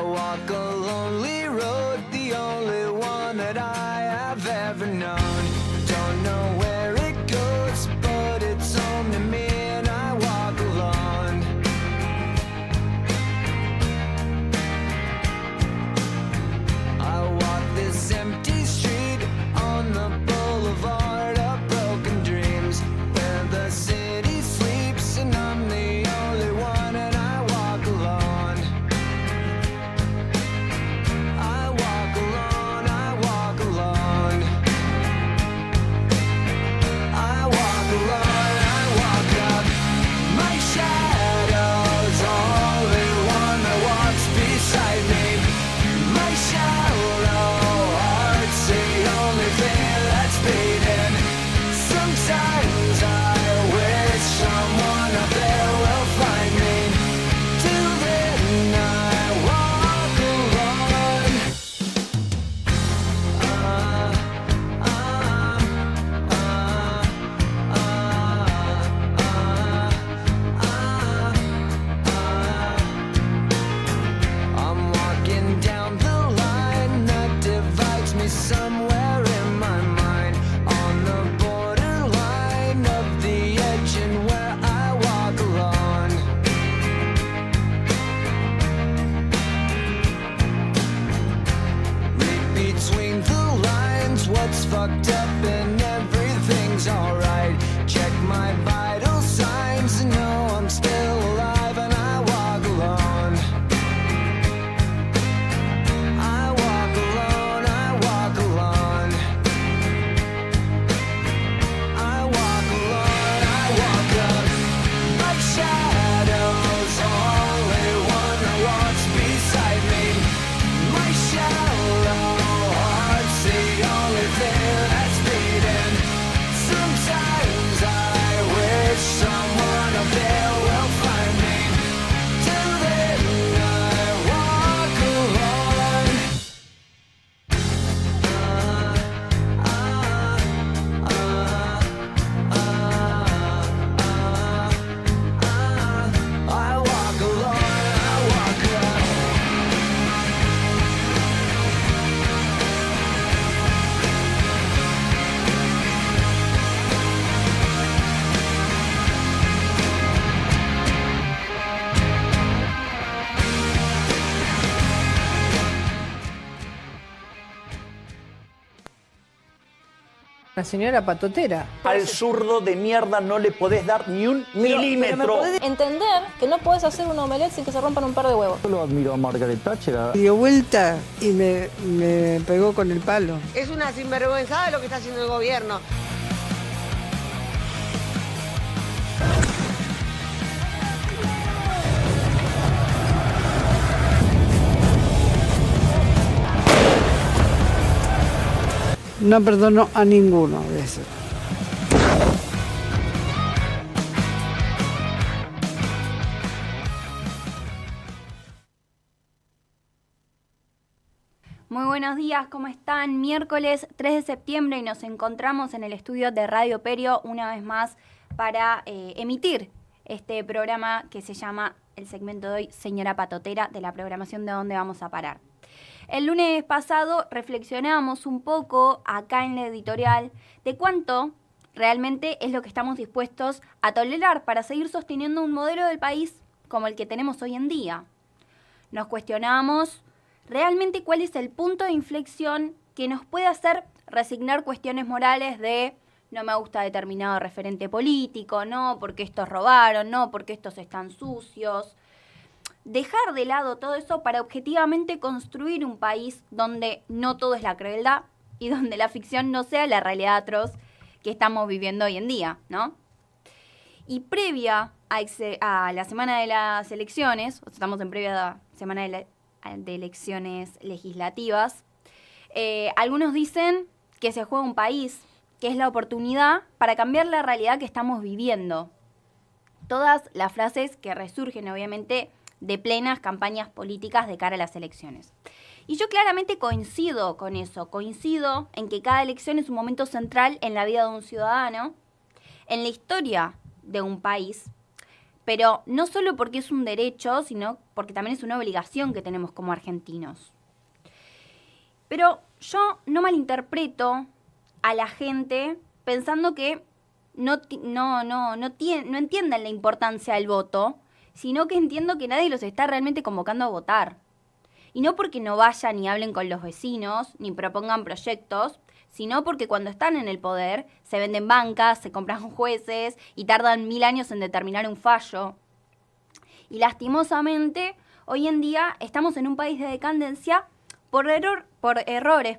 walk a lonely road, the only one that I have ever known. Don't know where it goes, but it's home to me, and I walk alone. I walk this empty street on the boulevard of broken dreams, where the city sleeps and I'm the only one, and I walk alone. I walk alone, I walk alone. I walk alone, I walk up. My shadow's only one that walks beside me. My shallow heart's the only thing that's beating. Sometimes I wish someone up there will find me. Till then I walk alone. I'm walking down the line that divides me somewhere in my mind, on the borderline of the edge and where I walk alone. Read between the lines what's fucked up and everything's alright. Check my vital signs and know I'm still alive, and I walk alone. I walk alone, I walk alone. I walk alone, I walk up. My shadow's only one that walks beside me. My shallow heart's the only thing that's beating. Sometimes I wish someone up there will find me. Till then I walk alone. I walk alone, I walk up. La señora patotera. Al zurdo de mierda no le podés dar ni un milímetro. Pero me podés entender que no podés hacer un omelette sin que se rompan un par de huevos. Yo lo admiro a Margaret Thatcher. Dio vuelta y me pegó con el palo. Es una sinvergüenzada lo que está haciendo el gobierno. No perdono a ninguno de esos. Muy buenos días, ¿cómo están? Miércoles 3 de septiembre y nos encontramos en el estudio de Radio Perio una vez más para emitir este programa que se llama, el segmento de hoy, Señora Patotera, de la programación de Dónde Vamos a Parar. El lunes pasado reflexionábamos un poco acá en la editorial de cuánto realmente es lo que estamos dispuestos a tolerar para seguir sosteniendo un modelo del país como el que tenemos hoy en día. Nos cuestionábamos realmente cuál es el punto de inflexión que nos puede hacer resignar cuestiones morales de no me gusta determinado referente político, no porque estos robaron, no porque estos están sucios. Dejar de lado todo eso para objetivamente construir un país donde no todo es la crueldad y donde la ficción no sea la realidad atroz que estamos viviendo hoy en día, ¿no? Y previa a la semana de las elecciones, estamos en previa semana de elecciones legislativas, algunos dicen que se juega un país, que es la oportunidad para cambiar la realidad que estamos viviendo. Todas las frases que resurgen, obviamente, de plenas campañas políticas de cara a las elecciones. Y yo claramente coincido con eso, coincido en que cada elección es un momento central en la vida de un ciudadano, en la historia de un país, pero no solo porque es un derecho, sino porque también es una obligación que tenemos como argentinos. Pero yo no malinterpreto a la gente pensando que no entiendan la importancia del voto, sino que entiendo que nadie los está realmente convocando a votar. Y no porque no vayan y hablen con los vecinos, ni propongan proyectos, sino porque cuando están en el poder se venden bancas, se compran jueces y tardan 1000 años en determinar un fallo. Y lastimosamente, hoy en día estamos en un país de decadencia por errores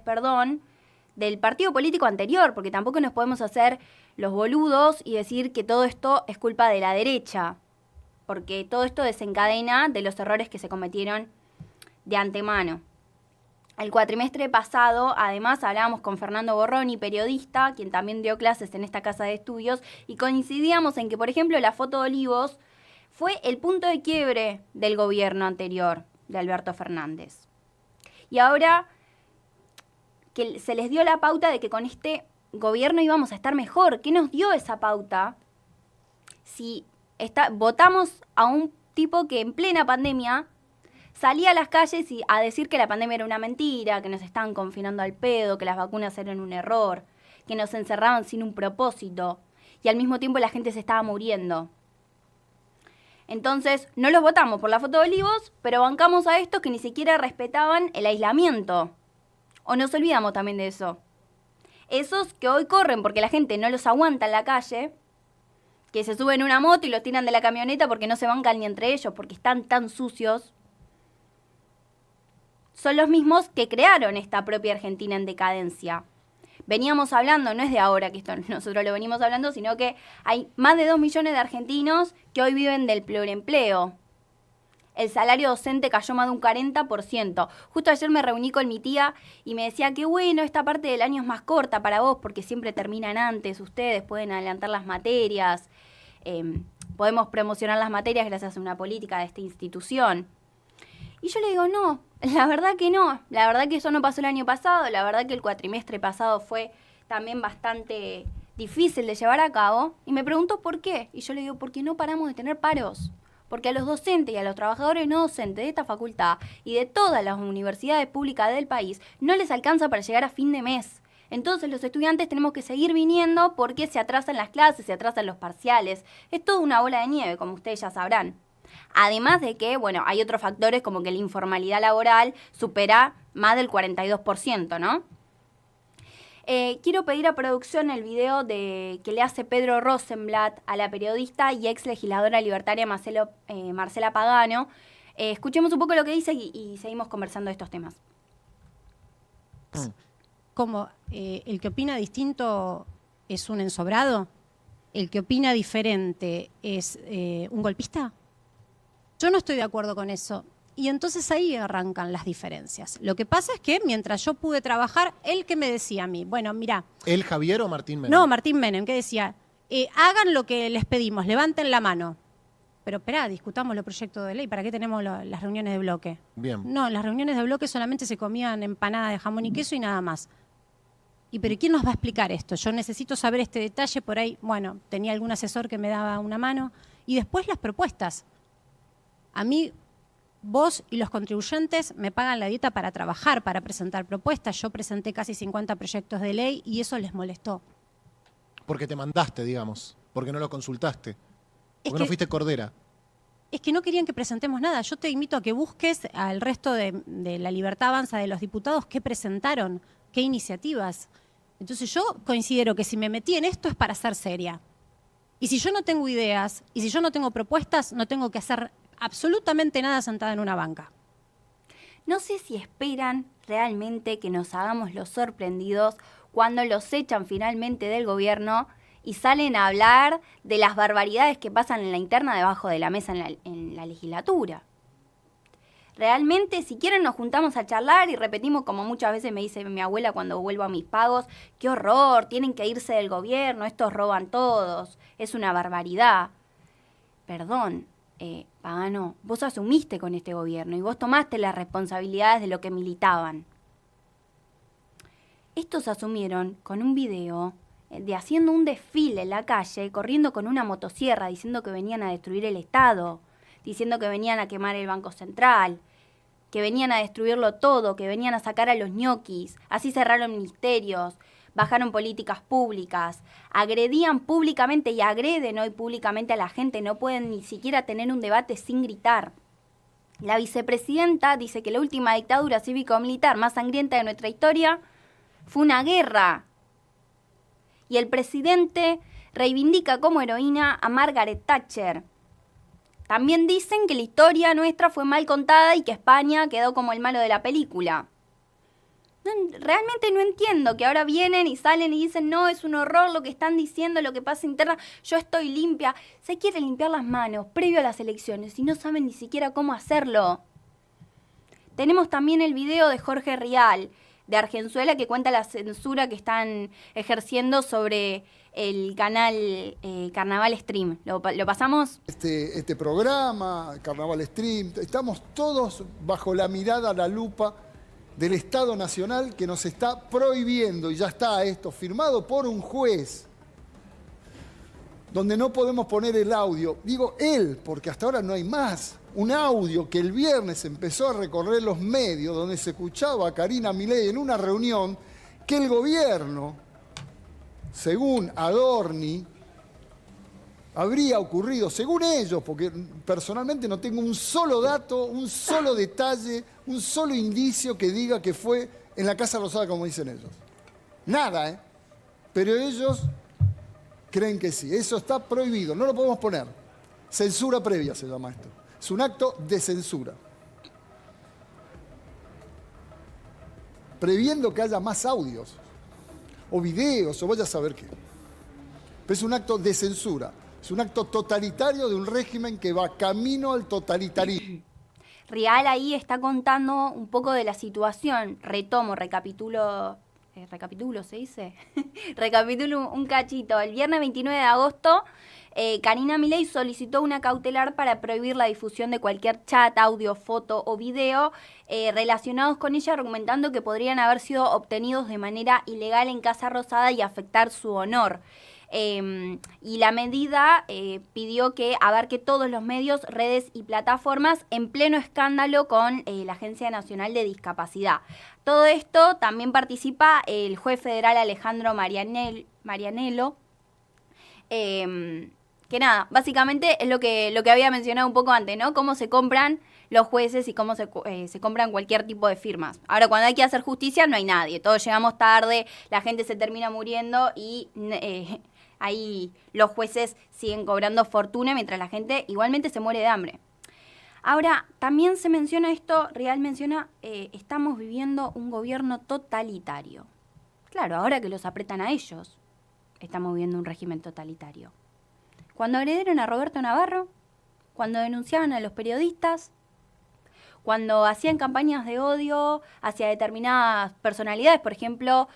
del partido político anterior, porque tampoco nos podemos hacer los boludos y decir que todo esto es culpa de la derecha, porque todo esto desencadena de los errores que se cometieron de antemano. El cuatrimestre pasado, además, hablábamos con Fernando Borroni, periodista, quien también dio clases en esta casa de estudios, y coincidíamos en que, por ejemplo, la foto de Olivos fue el punto de quiebre del gobierno anterior de Alberto Fernández. Y ahora que se les dio la pauta de que con este gobierno íbamos a estar mejor. ¿Qué nos dio esa pauta? Si votamos a un tipo que en plena pandemia salía a las calles a decir que la pandemia era una mentira, que nos estaban confinando al pedo, que las vacunas eran un error, que nos encerraban sin un propósito, y al mismo tiempo la gente se estaba muriendo. Entonces, no los votamos por la foto de Olivos, pero bancamos a estos que ni siquiera respetaban el aislamiento. O nos olvidamos también de eso. Esos que hoy corren porque la gente no los aguanta en la calle, que se suben a una moto y los tiran de la camioneta porque no se bancan ni entre ellos, porque están tan sucios, son los mismos que crearon esta propia Argentina en decadencia. Veníamos hablando, no es de ahora que esto nosotros lo venimos hablando, sino que hay más de 2 millones de argentinos que hoy viven del pluriempleo. El salario docente cayó más de un 40%. Justo ayer me reuní con mi tía y me decía que bueno, esta parte del año es más corta para vos porque siempre terminan antes, ustedes pueden adelantar las materias, podemos promocionar las materias gracias a una política de esta institución. Y yo le digo, no, la verdad que no. La verdad que eso no pasó el año pasado. La verdad que el cuatrimestre pasado fue también bastante difícil de llevar a cabo. Y me preguntó por qué. Y yo le digo, porque no paramos de tener paros. Porque a los docentes y a los trabajadores no docentes de esta facultad y de todas las universidades públicas del país no les alcanza para llegar a fin de mes. Entonces los estudiantes tenemos que seguir viniendo porque se atrasan las clases, se atrasan los parciales. Es toda una bola de nieve, como ustedes ya sabrán. Además de que, bueno, hay otros factores como que la informalidad laboral supera más del 42%, ¿no? Quiero pedir a producción el video que le hace Pedro Rosenblatt a la periodista y ex legisladora libertaria Marcela Pagano. Escuchemos un poco lo que dice y seguimos conversando de estos temas. ¿Cómo? ¿El que opina distinto es un ensobrado? ¿El que opina diferente es un golpista? Yo no estoy de acuerdo con eso. Y entonces ahí arrancan las diferencias. Lo que pasa es que mientras yo pude trabajar, él que me decía a mí, bueno, mira. ¿El Javier o Martín Menem? No, Martín Menem, que decía, hagan lo que les pedimos, levanten la mano. Pero esperá, discutamos los proyectos de ley, ¿para qué tenemos las reuniones de bloque? Bien. No, en las reuniones de bloque solamente se comían empanadas de jamón y queso y nada más. ¿Pero quién nos va a explicar esto? Yo necesito saber este detalle, por ahí, bueno, tenía algún asesor que me daba una mano. Y después las propuestas. A mí, vos y los contribuyentes me pagan la dieta para trabajar, para presentar propuestas. Yo presenté casi 50 proyectos de ley y eso les molestó. Porque te mandaste, digamos. Porque no lo consultaste. Porque no fuiste cordera. Es que no querían que presentemos nada. Yo te invito a que busques al resto de la Libertad Avanza de los diputados qué presentaron, qué iniciativas. Entonces yo considero que si me metí en esto es para ser seria. Y si yo no tengo ideas, y si yo no tengo propuestas, no tengo que hacer absolutamente nada sentada en una banca. No sé si esperan realmente que nos hagamos los sorprendidos cuando los echan finalmente del gobierno y salen a hablar de las barbaridades que pasan en la interna debajo de la mesa en la legislatura. Realmente, si quieren, nos juntamos a charlar y repetimos, como muchas veces me dice mi abuela cuando vuelvo a mis pagos, qué horror, tienen que irse del gobierno, estos roban todos, es una barbaridad. Perdón, Pagano, vos asumiste con este gobierno y vos tomaste las responsabilidades de lo que militaban. Estos asumieron con un video de haciendo un desfile en la calle, corriendo con una motosierra, diciendo que venían a destruir el Estado, diciendo que venían a quemar el Banco Central, que venían a destruirlo todo, que venían a sacar a los ñoquis. Así cerraron ministerios, bajaron políticas públicas, agredían públicamente y agreden hoy públicamente a la gente, no pueden ni siquiera tener un debate sin gritar. La vicepresidenta dice que la última dictadura cívico-militar más sangrienta de nuestra historia fue una guerra. Y el presidente reivindica como heroína a Margaret Thatcher. También dicen que la historia nuestra fue mal contada y que España quedó como el malo de la película. Realmente no entiendo que ahora vienen y salen y dicen no, es un horror lo que están diciendo, lo que pasa interna, yo estoy limpia. Se quiere limpiar las manos previo a las elecciones y no saben ni siquiera cómo hacerlo. Tenemos también el video de Jorge Rial, de Argenzuela, que cuenta la censura que están ejerciendo sobre el canal Carnaval Stream. ¿Lo pasamos? Este programa, Carnaval Stream, estamos todos bajo la mirada, la lupa del Estado Nacional que nos está prohibiendo, y ya está esto firmado por un juez, donde no podemos poner el audio. Digo él, porque hasta ahora no hay más. Un audio que el viernes empezó a recorrer los medios, donde se escuchaba a Karina Milei en una reunión que el gobierno, según Adorni, habría ocurrido, según ellos, porque personalmente no tengo un solo dato, un solo detalle, un solo indicio que diga que fue en la Casa Rosada, como dicen ellos. Nada, ¿eh? Pero ellos creen que sí. Eso está prohibido, no lo podemos poner. Censura previa se llama esto. Es un acto de censura. Previendo que haya más audios, o videos, o vaya a saber qué. Pero es un acto de censura. Es un acto totalitario de un régimen que va camino al totalitarismo. Rial ahí está contando un poco de la situación. Recapitulo, ¿se dice? Recapitulo un cachito. El viernes 29 de agosto, Karina Milei solicitó una cautelar para prohibir la difusión de cualquier chat, audio, foto o video relacionados con ella, argumentando que podrían haber sido obtenidos de manera ilegal en Casa Rosada y afectar su honor. Y la medida pidió que abarque todos los medios, redes y plataformas en pleno escándalo con la Agencia Nacional de Discapacidad. Todo esto también participa el juez federal Alejandro Marianello, que nada, básicamente es lo que había mencionado un poco antes, ¿no? Cómo se compran los jueces y cómo se compran cualquier tipo de firmas. Ahora, cuando hay que hacer justicia, no hay nadie. Todos llegamos tarde, la gente se termina muriendo y ahí los jueces siguen cobrando fortuna mientras la gente igualmente se muere de hambre. Ahora, también se menciona esto, Rial menciona, estamos viviendo un gobierno totalitario. Claro, ahora que los apretan a ellos, estamos viviendo un régimen totalitario. Cuando agredieron a Roberto Navarro, cuando denunciaban a los periodistas, cuando hacían campañas de odio hacia determinadas personalidades, por ejemplo,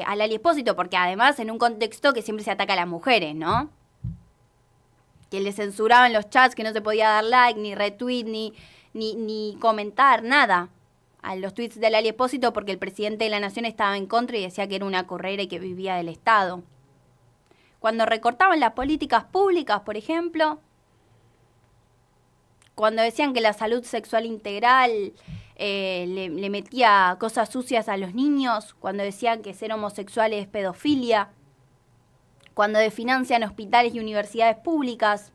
a Lali Espósito, porque además en un contexto que siempre se ataca a las mujeres, ¿no? Que le censuraban los chats, que no se podía dar like, ni retweet, ni comentar, nada a los tweets de Lali Espósito porque el presidente de la Nación estaba en contra y decía que era una correra y que vivía del Estado. Cuando recortaban las políticas públicas, por ejemplo, cuando decían que la salud sexual integral le metía cosas sucias a los niños, cuando decían que ser homosexual es pedofilia, cuando desfinancian hospitales y universidades públicas,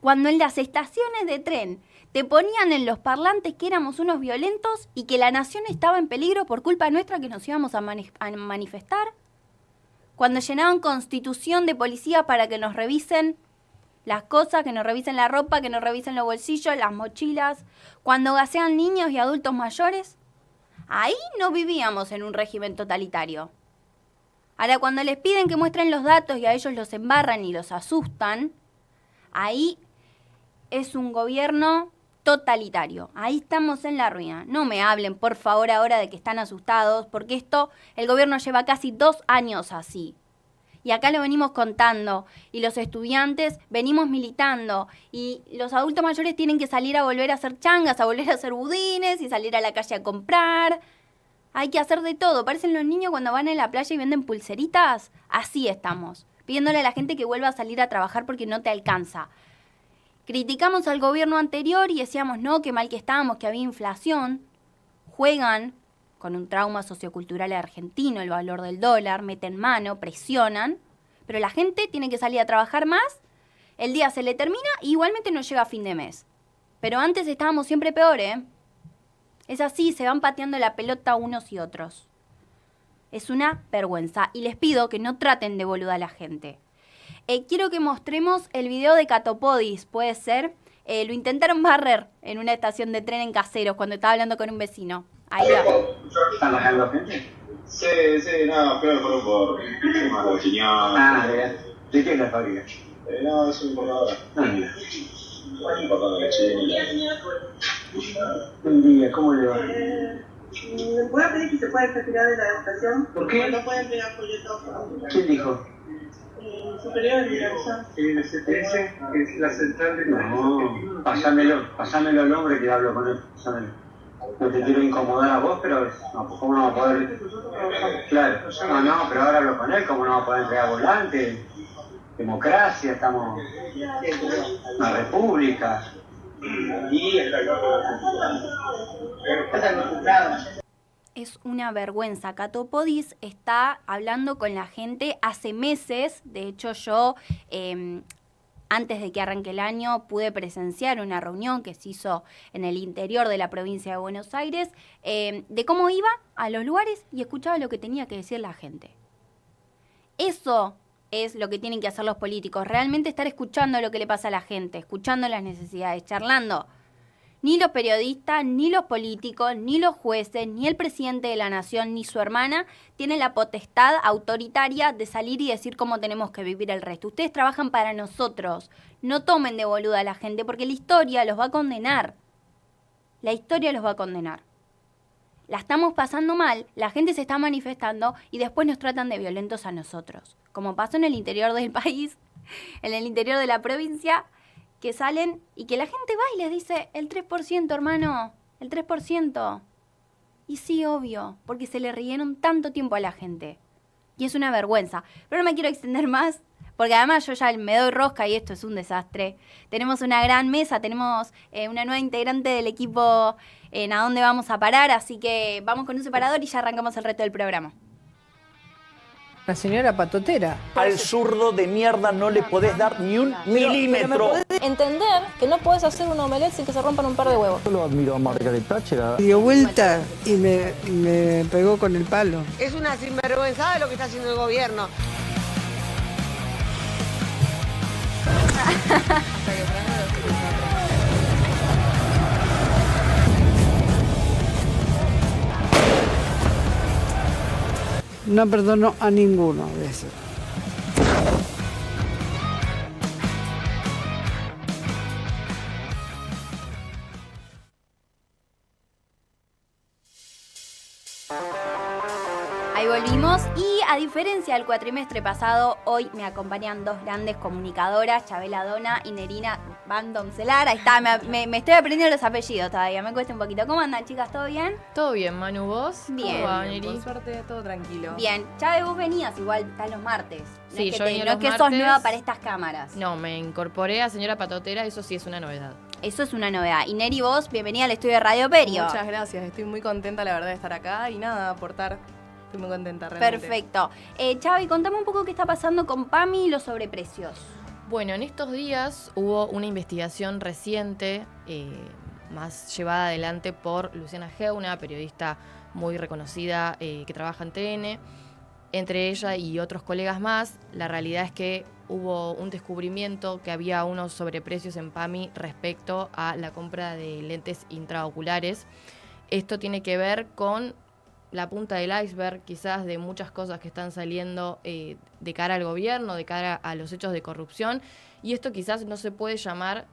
cuando en las estaciones de tren te ponían en los parlantes que éramos unos violentos y que la nación estaba en peligro por culpa nuestra que nos íbamos a manifestar, cuando llenaban Constitución de policía para que nos revisen las cosas, que nos revisen la ropa, que nos revisen los bolsillos, las mochilas, cuando gasean niños y adultos mayores, ahí no vivíamos en un régimen totalitario. Ahora, cuando les piden que muestren los datos y a ellos los embarran y los asustan, ahí es un gobierno totalitario. Ahí estamos en la ruina. No me hablen, por favor, ahora de que están asustados, porque esto, el gobierno lleva casi 2 años así. Y acá lo venimos contando, y los estudiantes venimos militando, y los adultos mayores tienen que salir a volver a hacer changas, a volver a hacer budines, y salir a la calle a comprar. Hay que hacer de todo. Parecen los niños cuando van en la playa y venden pulseritas. Así estamos. Pidiéndole a la gente que vuelva a salir a trabajar porque no te alcanza. Criticamos al gobierno anterior y decíamos, no, qué mal que estábamos, que había inflación. Juegan con un trauma sociocultural argentino, el valor del dólar, meten mano, presionan. Pero la gente tiene que salir a trabajar más. El día se le termina y igualmente no llega a fin de mes. Pero antes estábamos siempre peor, ¿eh? Es así, se van pateando la pelota unos y otros. Es una vergüenza. Y les pido que no traten de boluda a la gente. Quiero que mostremos el video de Catopodis, puede ser. Lo intentaron barrer en una estación de tren en Caseros cuando estaba hablando con un vecino. Ahí va. ¿Están bajando gente? Sí, no, creo que fueron por temas de opinión. Ah, bien. ¿De qué es la fábrica? No, es un importador. Ah, mira. Importando de Chile. Buen día, ¿cómo le va? ¿Me puede pedir que se pueda retirar de la educación? ¿Por qué? No puede entregar folletos. ¿Quién dijo? Superior de dirección. El CTS es la central de... No, pasámelo al hombre que hablo con él. Pásamelo. No te quiero incomodar a vos, pero no, pues ¿cómo no va a poder...? Claro, no, pero ahora hablo con él, ¿cómo no va a poder entregar volante? Democracia, estamos en una república. Y Es una vergüenza. Catopodis está hablando con la gente hace meses. De hecho, yo, antes de que arranque el año, pude presenciar una reunión que se hizo en el interior de la provincia de Buenos Aires, de cómo iba a los lugares y escuchaba lo que tenía que decir la gente. Eso es lo que tienen que hacer los políticos, realmente estar escuchando lo que le pasa a la gente, escuchando las necesidades, charlando. Ni los periodistas, ni los políticos, ni los jueces, ni el presidente de la nación, ni su hermana tienen la potestad autoritaria de salir y decir cómo tenemos que vivir el resto. Ustedes trabajan para nosotros. No tomen de boluda a la gente porque la historia los va a condenar. La historia los va a condenar. La estamos pasando mal, la gente se está manifestando y después nos tratan de violentos a nosotros. Como pasó en el interior del país, en el interior de la provincia, que salen y que la gente va y les dice el 3%, hermano, el 3%. Y sí, obvio, porque se le rieron tanto tiempo a la gente. Y es una vergüenza. Pero no me quiero extender más, porque además yo ya me doy rosca y esto es un desastre. Tenemos una gran mesa, tenemos una nueva integrante del equipo en A Dónde Vamos a Parar, así que vamos con un separador y ya arrancamos el resto del programa. La señora patotera. Al zurdo de mierda no le podés dar ni un milímetro. Entender que no puedes hacer un omelette sin que se rompan un par de huevos. Yo lo admiro a Margaret Thatcher. Dio vuelta y me pegó con el palo. Es una sinvergüenzada lo que está haciendo el gobierno. No perdono a ninguno de esos. Ahí volvimos y a diferencia del cuatrimestre pasado, hoy me acompañan dos grandes comunicadoras, Chabela Dona y Nerina Van Domcelar. Ahí está, me estoy aprendiendo los apellidos todavía, me cuesta un poquito. ¿Cómo andan, chicas? ¿Todo bien? Todo bien, Manu, ¿vos? Bien. ¿Cómo va, Neri? Por suerte, todo tranquilo. Bien. Chabe, vos venías igual, estás los martes. Sí, yo venía no los es que sos martes. nueva para estas cámaras. No, me incorporé a Señora Patotera, eso sí es una novedad. Eso es una novedad. Y Neri, vos, bienvenida al estudio de Radio Perio. Muchas gracias, estoy muy contenta, la verdad, de estar acá y nada, aportar. Estoy muy contenta, realmente. Perfecto. Chavi, contame un poco qué está pasando con PAMI y los sobreprecios. Bueno, en estos días hubo una investigación reciente, más llevada adelante por Luciana Geu, una periodista muy reconocida que trabaja en TN. Entre ella y otros colegas más, la realidad es que hubo un descubrimiento que había unos sobreprecios en PAMI respecto a la compra de lentes intraoculares. Esto tiene que ver con la punta del iceberg, quizás, de muchas cosas que están saliendo de cara al gobierno, de cara a los hechos de corrupción, y esto quizás no se puede llamar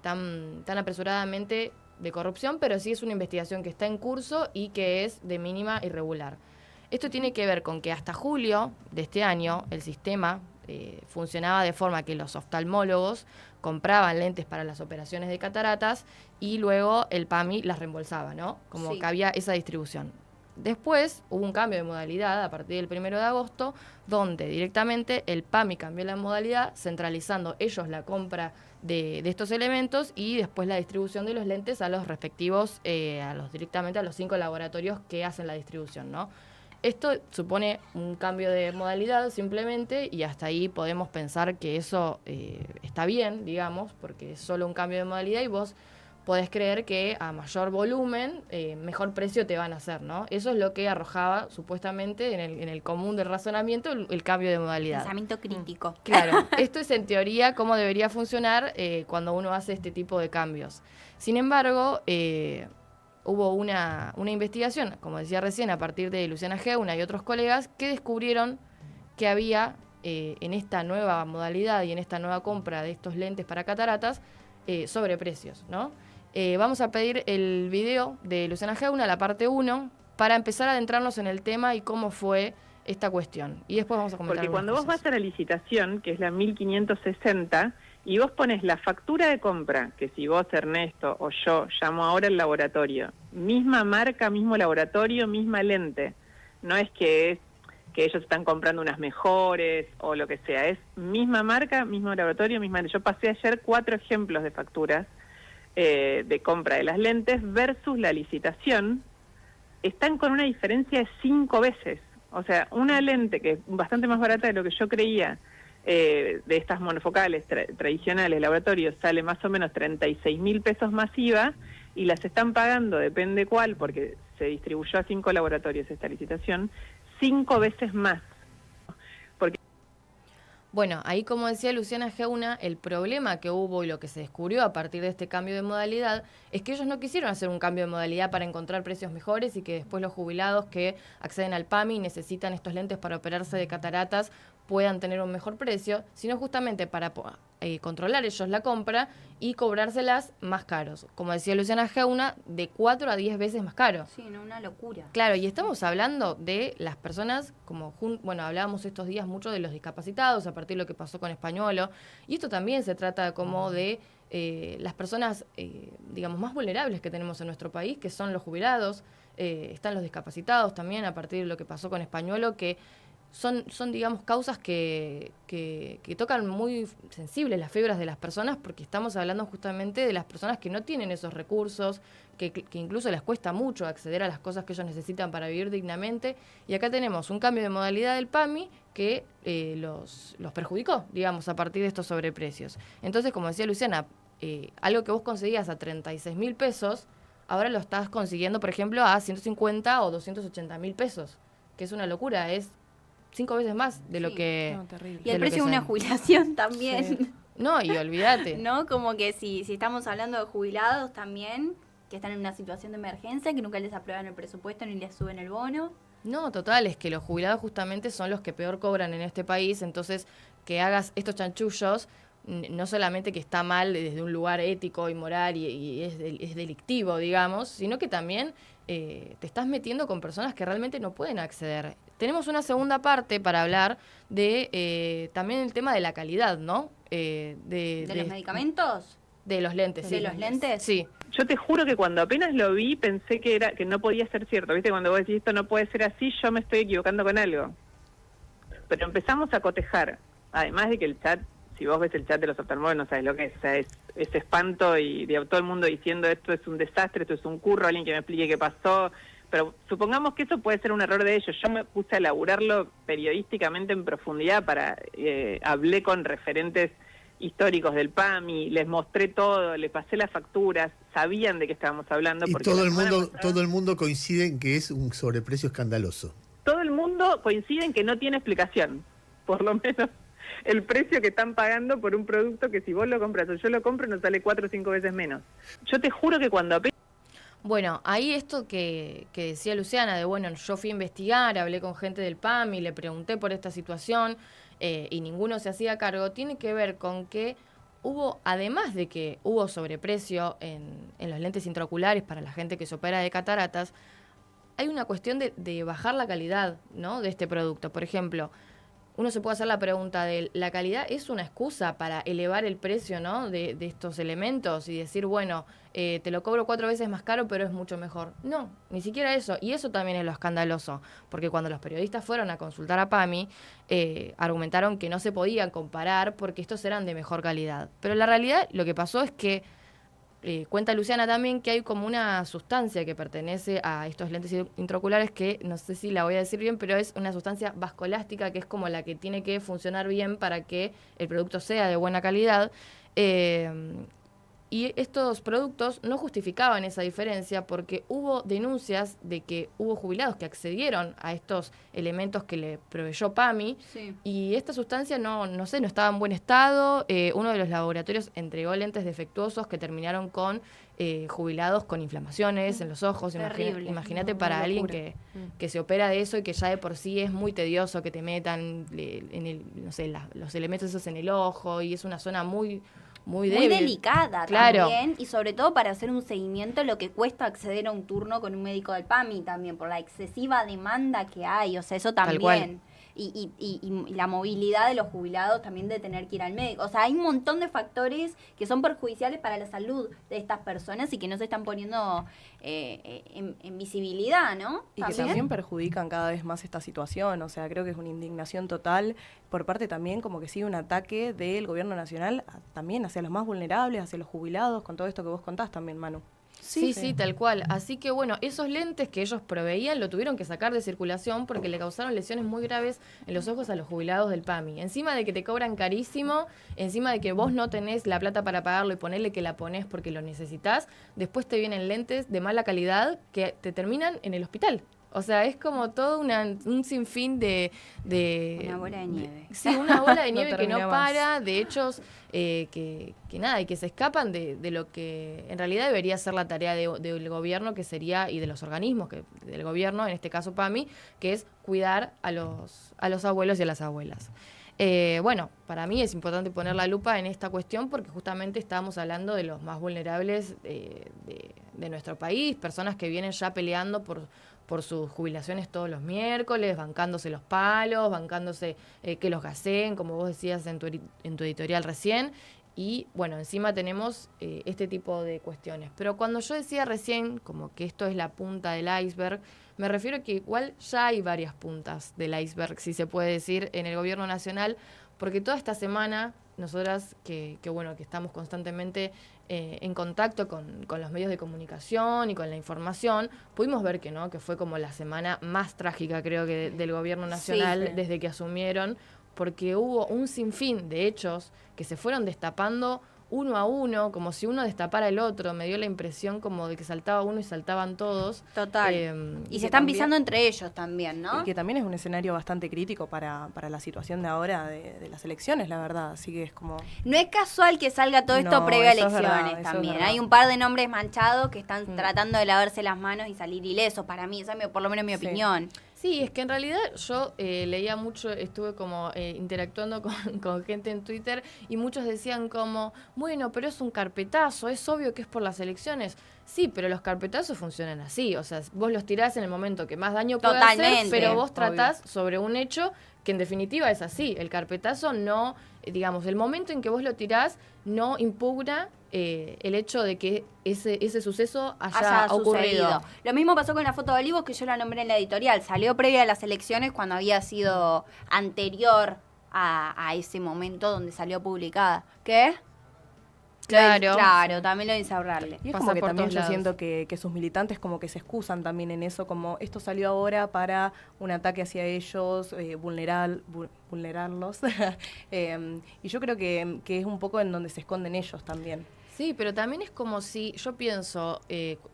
tan apresuradamente de corrupción, pero sí es una investigación que está en curso y que es de mínima irregular. Esto tiene que ver con que hasta julio de este año el sistema funcionaba de forma que los oftalmólogos compraban lentes para las operaciones de cataratas y luego el PAMI las reembolsaba, ¿no? Como Sí. que había esa distribución. Después hubo un cambio de modalidad a partir del 1 de agosto, donde directamente el PAMI cambió la modalidad, centralizando ellos la compra de estos elementos y después la distribución de los lentes a los respectivos, directamente a los 5 laboratorios que hacen la distribución, ¿no? Esto supone un cambio de modalidad simplemente, y hasta ahí podemos pensar que eso está bien, digamos, porque es solo un cambio de modalidad y vos podés creer que a mayor volumen, mejor precio te van a hacer, ¿no? Eso es lo que arrojaba supuestamente en el común del razonamiento el cambio de modalidad. Pensamiento crítico. Claro, esto es en teoría cómo debería funcionar cuando uno hace este tipo de cambios. Sin embargo, hubo una investigación, como decía recién, a partir de Luciana Geuna y otros colegas, que descubrieron que había en esta nueva modalidad y en esta nueva compra de estos lentes para cataratas sobreprecios, ¿no? Vamos a pedir el video de Luciana Geuna, la parte 1, para empezar a adentrarnos en el tema y cómo fue esta cuestión. Y después vamos a comentar. Porque cuando vos vas a la licitación, que es la 1560, y vos pones la factura de compra, que si vos, Ernesto, o yo llamo ahora al laboratorio, misma marca, mismo laboratorio, misma lente, no es que ellos están comprando unas mejores o lo que sea, es misma marca, mismo laboratorio, misma lente. Yo pasé ayer 4 ejemplos de facturas de compra de las lentes versus la licitación, están con una diferencia de 5 veces. O sea, una lente que es bastante más barata de lo que yo creía, de estas monofocales tradicionales, laboratorios, sale más o menos 36.000 pesos más IVA, y las están pagando, depende cuál, porque se distribuyó a 5 laboratorios esta licitación, 5 veces más. Bueno, ahí como decía Luciana Geuna, el problema que hubo y lo que se descubrió a partir de este cambio de modalidad es que ellos no quisieron hacer un cambio de modalidad para encontrar precios mejores y que después los jubilados que acceden al PAMI y necesitan estos lentes para operarse de cataratas puedan tener un mejor precio, sino justamente para controlar ellos la compra y cobrárselas más caros. Como decía Luciana Geuna, de 4 a 10 veces más caro. Sí, no, una locura. Claro, y estamos hablando de las personas, como hablábamos estos días mucho de los discapacitados a partir de lo que pasó con Españolo, y esto también se trata como de las personas, digamos, más vulnerables que tenemos en nuestro país, que son los jubilados, están los discapacitados también a partir de lo que pasó con Españolo, que son digamos, causas que tocan muy sensibles las fibras de las personas, porque estamos hablando justamente de las personas que no tienen esos recursos, que incluso les cuesta mucho acceder a las cosas que ellos necesitan para vivir dignamente. Y acá tenemos un cambio de modalidad del PAMI que los perjudicó, digamos, a partir de estos sobreprecios. Entonces, como decía Luciana, algo que vos conseguías a 36.000 pesos, ahora lo estás consiguiendo, por ejemplo, a 150 o 280.000 pesos, que es una locura, es 5 veces más de lo que... No, terrible. Y el precio de una jubilación también. Sí. No, y olvídate. ¿No? Como que si estamos hablando de jubilados también, que están en una situación de emergencia, que nunca les aprueban el presupuesto ni les suben el bono. No, total, es que los jubilados justamente son los que peor cobran en este país, entonces que hagas estos chanchullos, no solamente que está mal desde un lugar ético y moral y es delictivo, digamos, sino que también te estás metiendo con personas que realmente no pueden acceder. Tenemos una segunda parte para hablar de también el tema de la calidad, ¿no? ¿De los medicamentos? De los lentes, sí. ¿De los lentes? Sí. Yo te juro que cuando apenas lo vi pensé que no podía ser cierto. ¿Viste? Cuando vos decís esto no puede ser así, yo me estoy equivocando con algo. Pero empezamos a cotejar. Además de que el chat, si vos ves el chat de los oftalmólogos, no sabes lo que es. O sea, es espanto y de todo el mundo diciendo esto es un desastre, esto es un curro, alguien que me explique qué pasó. Pero supongamos que eso puede ser un error de ellos. Yo me puse a elaborarlo periodísticamente en profundidad hablé con referentes históricos del PAMI, les mostré todo, les pasé las facturas, sabían de qué estábamos hablando. Y porque todo el mundo coincide en que es un sobreprecio escandaloso. Todo el mundo coincide en que no tiene explicación, por lo menos el precio que están pagando por un producto que si vos lo compras o yo lo compro nos sale 4 o 5 veces menos. Yo te juro que cuando apenas... Bueno, ahí esto que decía Luciana, de bueno, yo fui a investigar, hablé con gente del PAMI, le pregunté por esta situación y ninguno se hacía cargo, tiene que ver con que hubo, además de que hubo sobreprecio en los lentes intraoculares para la gente que se opera de cataratas, hay una cuestión de bajar la calidad, ¿no?, de este producto. Por ejemplo, uno se puede hacer la pregunta de ¿la calidad es una excusa para elevar el precio, ¿no? de estos elementos y decir, bueno, te lo cobro 4 veces más caro, pero es mucho mejor? No, ni siquiera eso. Y eso también es lo escandaloso, porque cuando los periodistas fueron a consultar a PAMI, argumentaron que no se podían comparar porque estos eran de mejor calidad. Pero la realidad, lo que pasó es que cuenta Luciana también que hay como una sustancia que pertenece a estos lentes intraoculares que no sé si la voy a decir bien, pero es una sustancia vascolástica que es como la que tiene que funcionar bien para que el producto sea de buena calidad. Y estos productos no justificaban esa diferencia porque hubo denuncias de que hubo jubilados que accedieron a estos elementos que le proveyó PAMI y esta sustancia no estaba en buen estado. Uno de los laboratorios entregó lentes defectuosos que terminaron con jubilados con inflamaciones en los ojos. Imagínate para alguien que se opera de eso y que ya de por sí es muy tedioso que te metan los elementos esos en el ojo y es una zona muy débil. Muy delicada también, y sobre todo para hacer un seguimiento lo que cuesta acceder a un turno con un médico del PAMI también, por la excesiva demanda que hay, o sea, eso también. Y la movilidad de los jubilados también de tener que ir al médico. O sea, hay un montón de factores que son perjudiciales para la salud de estas personas y que no se están poniendo en visibilidad, ¿no? Y que también perjudican cada vez más esta situación. O sea, creo que es una indignación total por parte también como que sigue un ataque del gobierno nacional también hacia los más vulnerables, hacia los jubilados, con todo esto que vos contás también, Manu. Sí, tal cual. Así que bueno, esos lentes que ellos proveían lo tuvieron que sacar de circulación porque le causaron lesiones muy graves en los ojos a los jubilados del PAMI. Encima de que te cobran carísimo, encima de que vos no tenés la plata para pagarlo y ponerle que la ponés porque lo necesitas, después te vienen lentes de mala calidad que te terminan en el hospital. O sea, es como todo un sinfín de... Una bola de nieve. Sí, una bola de nieve No que no termina para, de hechos que nada, y que se escapan de lo que en realidad debería ser la tarea del gobierno, que sería, y de los organismos del gobierno, en este caso PAMI, que es cuidar a los abuelos y a las abuelas. Bueno, para mí es importante poner la lupa en esta cuestión porque justamente estábamos hablando de los más vulnerables de nuestro país, personas que vienen ya peleando por sus jubilaciones todos los miércoles, bancándose los palos, bancándose que los gaseen, como vos decías en tu editorial recién. Y bueno, encima tenemos este tipo de cuestiones. Pero cuando yo decía recién como que esto es la punta del iceberg, me refiero a que igual ya hay varias puntas del iceberg, si se puede decir, en el gobierno nacional, porque toda esta semana nosotras que estamos constantemente en contacto con los medios de comunicación y con la información, pudimos ver que fue como la semana más trágica, creo que del gobierno nacional desde que asumieron, porque hubo un sinfín de hechos que se fueron destapando uno a uno, como si uno destapara el otro. Me dio la impresión como de que saltaba uno y saltaban todos. Total. Y se están pisando entre ellos también, ¿no? Y que también es un escenario bastante crítico para la situación de ahora de las elecciones, la verdad. Así que es como... No es casual que salga todo esto previo a elecciones también. Hay un par de nombres manchados que están tratando de lavarse las manos y salir ilesos. Para mí, esa es por lo menos mi opinión. Sí, es que en realidad yo leía mucho, estuve como interactuando con gente en Twitter y muchos decían como, bueno, pero es un carpetazo, es obvio que es por las elecciones. Sí, pero los carpetazos funcionan así, o sea, vos los tirás en el momento que más daño puede hacer, pero vos tratás sobre un hecho que en definitiva es así. El carpetazo no, digamos, el momento en que vos lo tirás no impugna el hecho de que ese suceso haya ocurrido. Lo mismo pasó con la foto de Olivos, que yo la nombré en la editorial. Salió previa a las elecciones cuando había sido anterior a ese momento donde salió publicada. ¿Qué? Claro, también lo dice Abrarle. Y es como que también yo siento que sus militantes como que se excusan también en eso, como esto salió ahora para un ataque hacia ellos, vulnerarlos. Y yo creo que es un poco en donde se esconden ellos también. Sí, pero también es como si, yo pienso,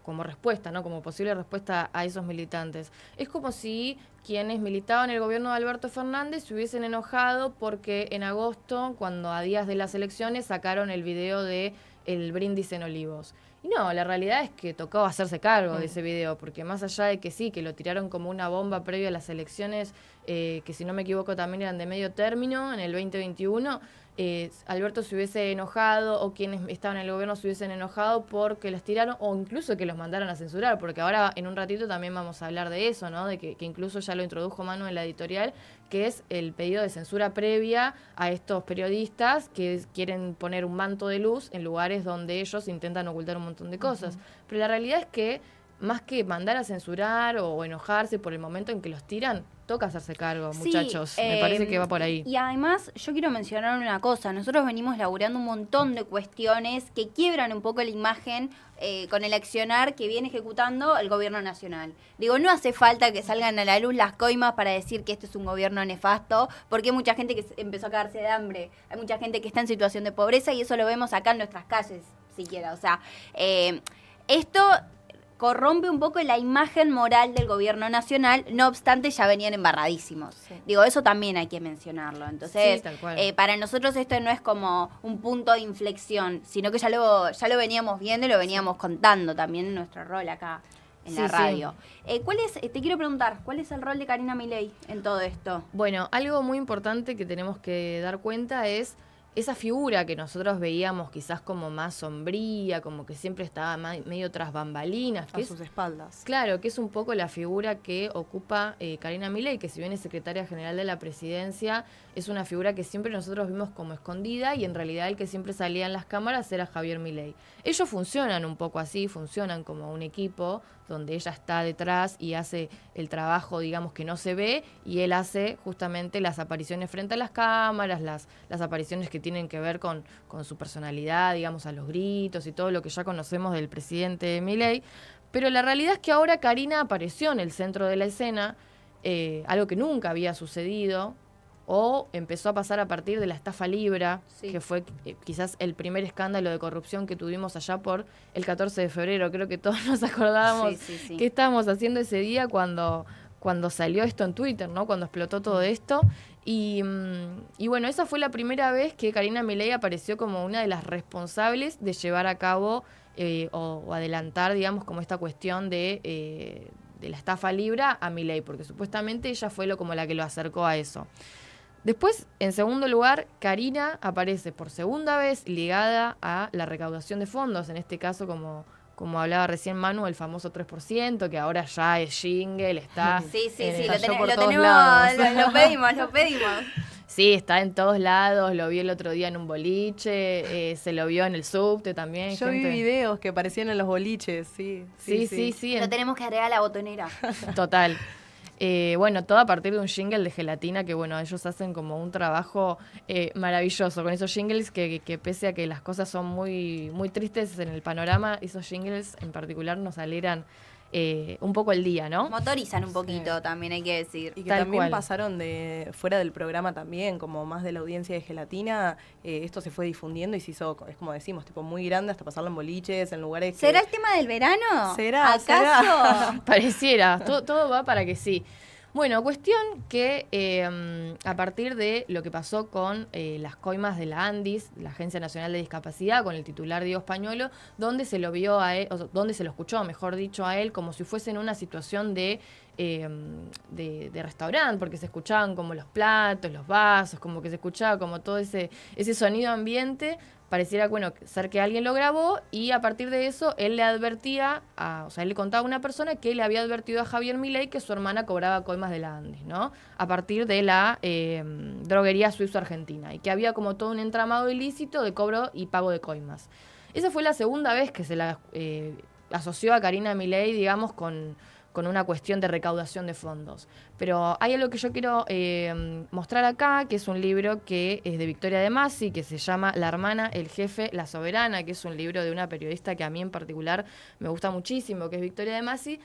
como respuesta, ¿no? Como posible respuesta a esos militantes, es como si quienes militaban en el gobierno de Alberto Fernández se hubiesen enojado porque en agosto, cuando a días de las elecciones, sacaron el video de el brindis en Olivos. Y no, la realidad es que tocó hacerse cargo de ese video, porque más allá de que sí, que lo tiraron como una bomba previo a las elecciones, que si no me equivoco también eran de medio término, en el 2021, Alberto se hubiese enojado o quienes estaban en el gobierno se hubiesen enojado porque los tiraron o incluso que los mandaran a censurar, porque ahora en un ratito también vamos a hablar de eso, ¿no? De que incluso ya lo introdujo Manu en la editorial, que es el pedido de censura previa a estos periodistas que quieren poner un manto de luz en lugares donde ellos intentan ocultar un montón de cosas. Pero la realidad es que más que mandar a censurar o enojarse por el momento en que los tiran, toca hacerse cargo, muchachos. Me parece que va por ahí. Y además, yo quiero mencionar una cosa. Nosotros venimos laburando un montón de cuestiones que quiebran un poco la imagen con el accionar que viene ejecutando el gobierno nacional. Digo, no hace falta que salgan a la luz las coimas para decir que este es un gobierno nefasto, porque hay mucha gente que empezó a cagarse de hambre. Hay mucha gente que está en situación de pobreza y eso lo vemos acá en nuestras calles, siquiera. O sea, esto corrompe un poco la imagen moral del gobierno nacional, no obstante ya venían embarradísimos. Sí. Digo, eso también hay que mencionarlo. Entonces, sí, tal cual. Para nosotros esto no es como un punto de inflexión, sino que ya lo veníamos viendo y lo veníamos contando también en nuestro rol acá en la radio. Sí. Te quiero preguntar, ¿cuál es el rol de Karina Milei en todo esto? Bueno, algo muy importante que tenemos que dar cuenta es esa figura que nosotros veíamos quizás como más sombría, como que siempre estaba medio tras bambalinas. A sus espaldas. Claro, que es un poco la figura que ocupa Karina Milei, que si bien es secretaria general de la presidencia, es una figura que siempre nosotros vimos como escondida y en realidad el que siempre salía en las cámaras era Javier Milei. Ellos funcionan un poco así, funcionan como un equipo donde ella está detrás y hace el trabajo, digamos, que no se ve, y él hace justamente las apariciones frente a las cámaras, las apariciones que tienen que ver con su personalidad, digamos, a los gritos y todo lo que ya conocemos del presidente Milei. Pero la realidad es que ahora Karina apareció en el centro de la escena, algo que nunca había sucedido, o empezó a pasar a partir de la estafa Libra, sí, que fue quizás el primer escándalo de corrupción que tuvimos allá por el 14 de febrero. Creo que todos nos acordábamos qué estábamos haciendo ese día cuando salió esto en Twitter, ¿no? Cuando explotó todo esto. Y bueno, esa fue la primera vez que Karina Milei apareció como una de las responsables de llevar a cabo o adelantar, digamos, como esta cuestión de la estafa Libra a Milei, porque supuestamente ella fue como la que lo acercó a eso. Después, en segundo lugar, Karina aparece por segunda vez ligada a la recaudación de fondos, en este caso como hablaba recién Manu, el famoso 3%, que ahora ya es jingle, está... Sí, lo pedimos. Sí, está en todos lados, lo vi el otro día en un boliche, se lo vio en el subte también. Yo vi videos que aparecían en los boliches, sí. Lo tenemos que agregar a la botonera. Total. Bueno, todo a partir de un jingle de gelatina que, bueno, ellos hacen como un trabajo maravilloso con esos jingles que pese a que las cosas son muy, muy tristes en el panorama, esos jingles en particular nos alegran un poco el día, ¿no? Motorizan un poquito, también hay que decir. Y que también pasaron de fuera del programa también, como más de la audiencia de gelatina, esto se fue difundiendo y se hizo, es como decimos, tipo muy grande, hasta pasarlo en boliches, en lugares ¿Será el tema del verano? ¿Será? ¿Acaso? Pareciera, todo va para que sí. Bueno, cuestión que a partir de lo que pasó con las coimas de la ANDIS, la Agencia Nacional de Discapacidad, con el titular Diego Españolo, donde se lo vio a él, o donde se lo escuchó, mejor dicho, a él, como si fuese en una situación de restaurante, porque se escuchaban como los platos, los vasos, como que se escuchaba como todo ese sonido ambiente. Pareciera, bueno, ser que alguien lo grabó y a partir de eso él le advertía, él le contaba a una persona que le había advertido a Javier Milei que su hermana cobraba coimas de la ANDIS, ¿no? A partir de la droguería suizo-argentina y que había como todo un entramado ilícito de cobro y pago de coimas. Esa fue la segunda vez que se la asoció a Karina Milei, digamos, con una cuestión de recaudación de fondos. Pero hay algo que yo quiero mostrar acá, que es un libro que es de Victoria De Masi, que se llama La hermana, el jefe, la soberana, que es un libro de una periodista que a mí en particular me gusta muchísimo, que es Victoria De Masi,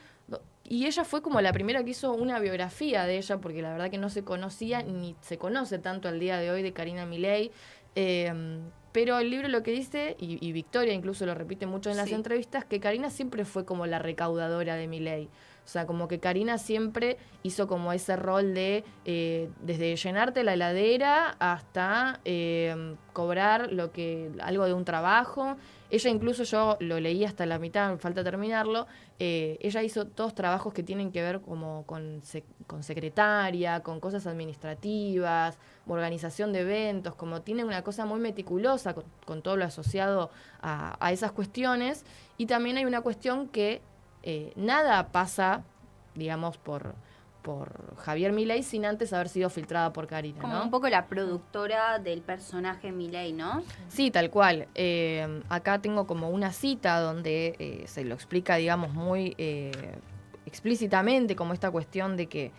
y ella fue como la primera que hizo una biografía de ella, porque la verdad que no se conocía, ni se conoce tanto al día de hoy de Karina Milei, pero el libro lo que dice, y Victoria incluso lo repite mucho en las entrevistas, que Karina siempre fue como la recaudadora de Milei. O sea, como que Karina siempre hizo como ese rol de desde llenarte la heladera hasta cobrar algo de un trabajo. Ella incluso, yo lo leí hasta la mitad, me falta terminarlo, ella hizo todos trabajos que tienen que ver como con secretaria, con cosas administrativas, organización de eventos, como tiene una cosa muy meticulosa con todo lo asociado a esas cuestiones. Y también hay una cuestión que nada pasa, digamos, por Javier Milei sin antes haber sido filtrada por Karina, Como ¿no? un poco la productora del personaje Milei, ¿no? Sí, tal cual. Acá tengo como una cita donde se lo explica, digamos, muy explícitamente, como esta cuestión de que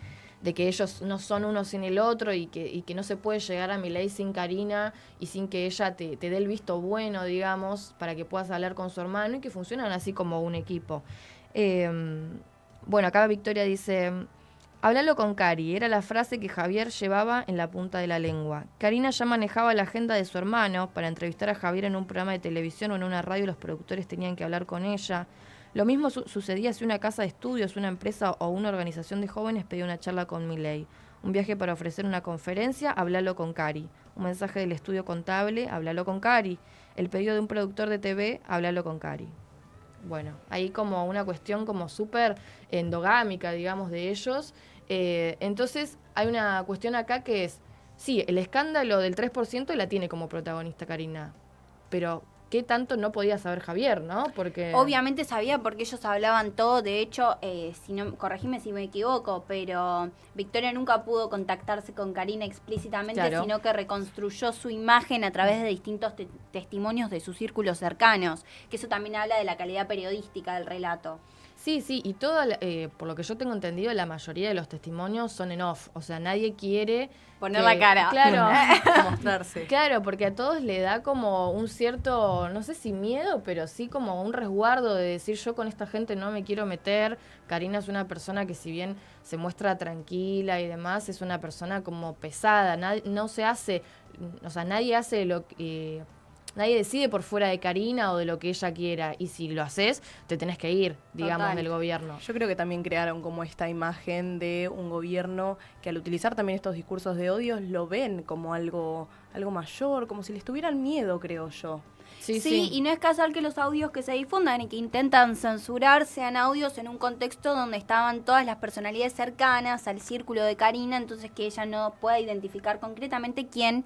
ellos no son uno sin el otro y que no se puede llegar a Milei sin Karina y sin que ella te dé el visto bueno, digamos, para que puedas hablar con su hermano y que funcionan así como un equipo. Bueno, acá Victoria dice: háblalo con Cari, era la frase que Javier llevaba en la punta de la lengua. Karina ya manejaba la agenda de su hermano. Para entrevistar a Javier en un programa de televisión o en una radio, los productores tenían que hablar con ella. Lo mismo sucedía si una casa de estudios, una empresa o una organización de jóvenes pedía una charla con Milei. Un viaje para ofrecer una conferencia, háblalo con Cari. Un mensaje del estudio contable, háblalo con Cari. El pedido de un productor de TV, háblalo con Cari. Bueno, hay como una cuestión como súper endogámica, digamos, de ellos. Entonces hay una cuestión acá que es, sí, el escándalo del 3% la tiene como protagonista Karina, pero ¿qué tanto no podía saber Javier, no? Porque Obviamente sabía porque ellos hablaban todo. De hecho, corregime si me equivoco, pero Victoria nunca pudo contactarse con Karina explícitamente, Claro. sino que reconstruyó su imagen a través de distintos testimonios de sus círculos cercanos, que eso también habla de la calidad periodística del relato. Sí, y por lo que yo tengo entendido, la mayoría de los testimonios son en off. O sea, nadie quiere Poner la cara. Claro. Mostrarse. Claro, porque a todos le da como un cierto, no sé si miedo, pero sí como un resguardo de decir: yo con esta gente no me quiero meter. Karina es una persona que, si bien se muestra tranquila y demás, es una persona como pesada. No se hace, o sea, nadie hace lo que... Nadie decide por fuera de Karina o de lo que ella quiera. Y si lo haces, te tenés que ir, digamos, Total. del gobierno. Yo creo que también crearon como esta imagen de un gobierno que, al utilizar también estos discursos de odio, lo ven como algo mayor, como si les tuvieran miedo, creo yo. Sí, y no es casual que los audios que se difundan y que intentan censurar sean audios en un contexto donde estaban todas las personalidades cercanas al círculo de Karina, entonces que ella no pueda identificar concretamente quién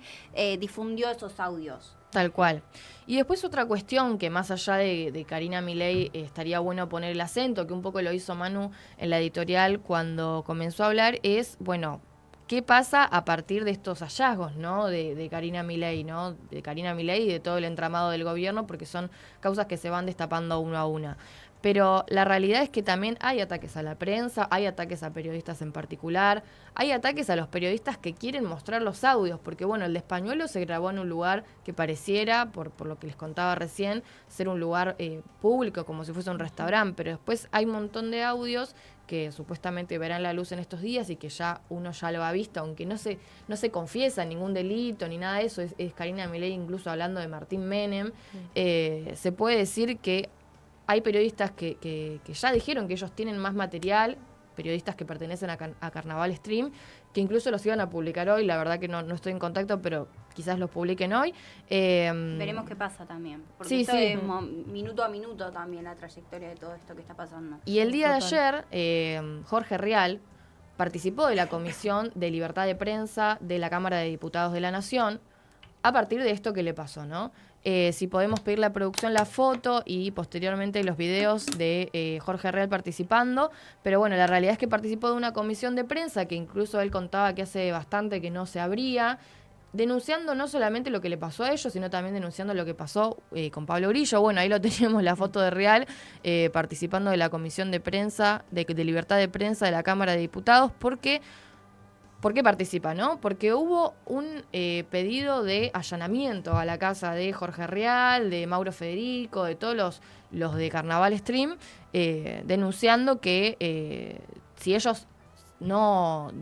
difundió esos audios. Tal cual. Y después otra cuestión que, más allá de Karina Milei, estaría bueno poner el acento, que un poco lo hizo Manu en la editorial cuando comenzó a hablar, es, bueno, ¿qué pasa a partir de estos hallazgos, ¿no? de Karina Milei, ¿no? De Karina Milei y de todo el entramado del gobierno, porque son causas que se van destapando una a una. Pero la realidad es que también hay ataques a la prensa, hay ataques a periodistas en particular, hay ataques a los periodistas que quieren mostrar los audios, porque bueno, el de Españuelo se grabó en un lugar que pareciera, por lo que les contaba recién, ser un lugar público, como si fuese un restaurante, pero después hay un montón de audios que supuestamente verán la luz en estos días y que ya uno ya lo ha visto, aunque no se confiesa ningún delito ni nada de eso, es Karina Milei incluso hablando de Martín Menem. Se puede decir que hay periodistas que ya dijeron que ellos tienen más material, periodistas que pertenecen a Carnaval Stream, que incluso los iban a publicar hoy. La verdad que no estoy en contacto, pero quizás los publiquen hoy. Veremos qué pasa también, porque Sí, esto sí. es minuto a minuto también la trayectoria de todo esto que está pasando. Y el día de ayer, Jorge Rial participó de la Comisión de Libertad de Prensa de la Cámara de Diputados de la Nación a partir de esto que le pasó, ¿no? Si podemos pedir la producción, la foto y posteriormente los videos de Jorge Rial participando. Pero bueno, la realidad es que participó de una comisión de prensa que incluso él contaba que hace bastante que no se abría, denunciando no solamente lo que le pasó a ellos, sino también denunciando lo que pasó con Pablo Grillo. Bueno, ahí lo teníamos, la foto de Rial participando de la comisión de prensa, de libertad de prensa de la Cámara de Diputados, porque... ¿Por qué participa, no? Porque hubo un pedido de allanamiento a la casa de Jorge Rial, de Mauro Federico, de todos los de Carnaval Stream, denunciando que si ellos no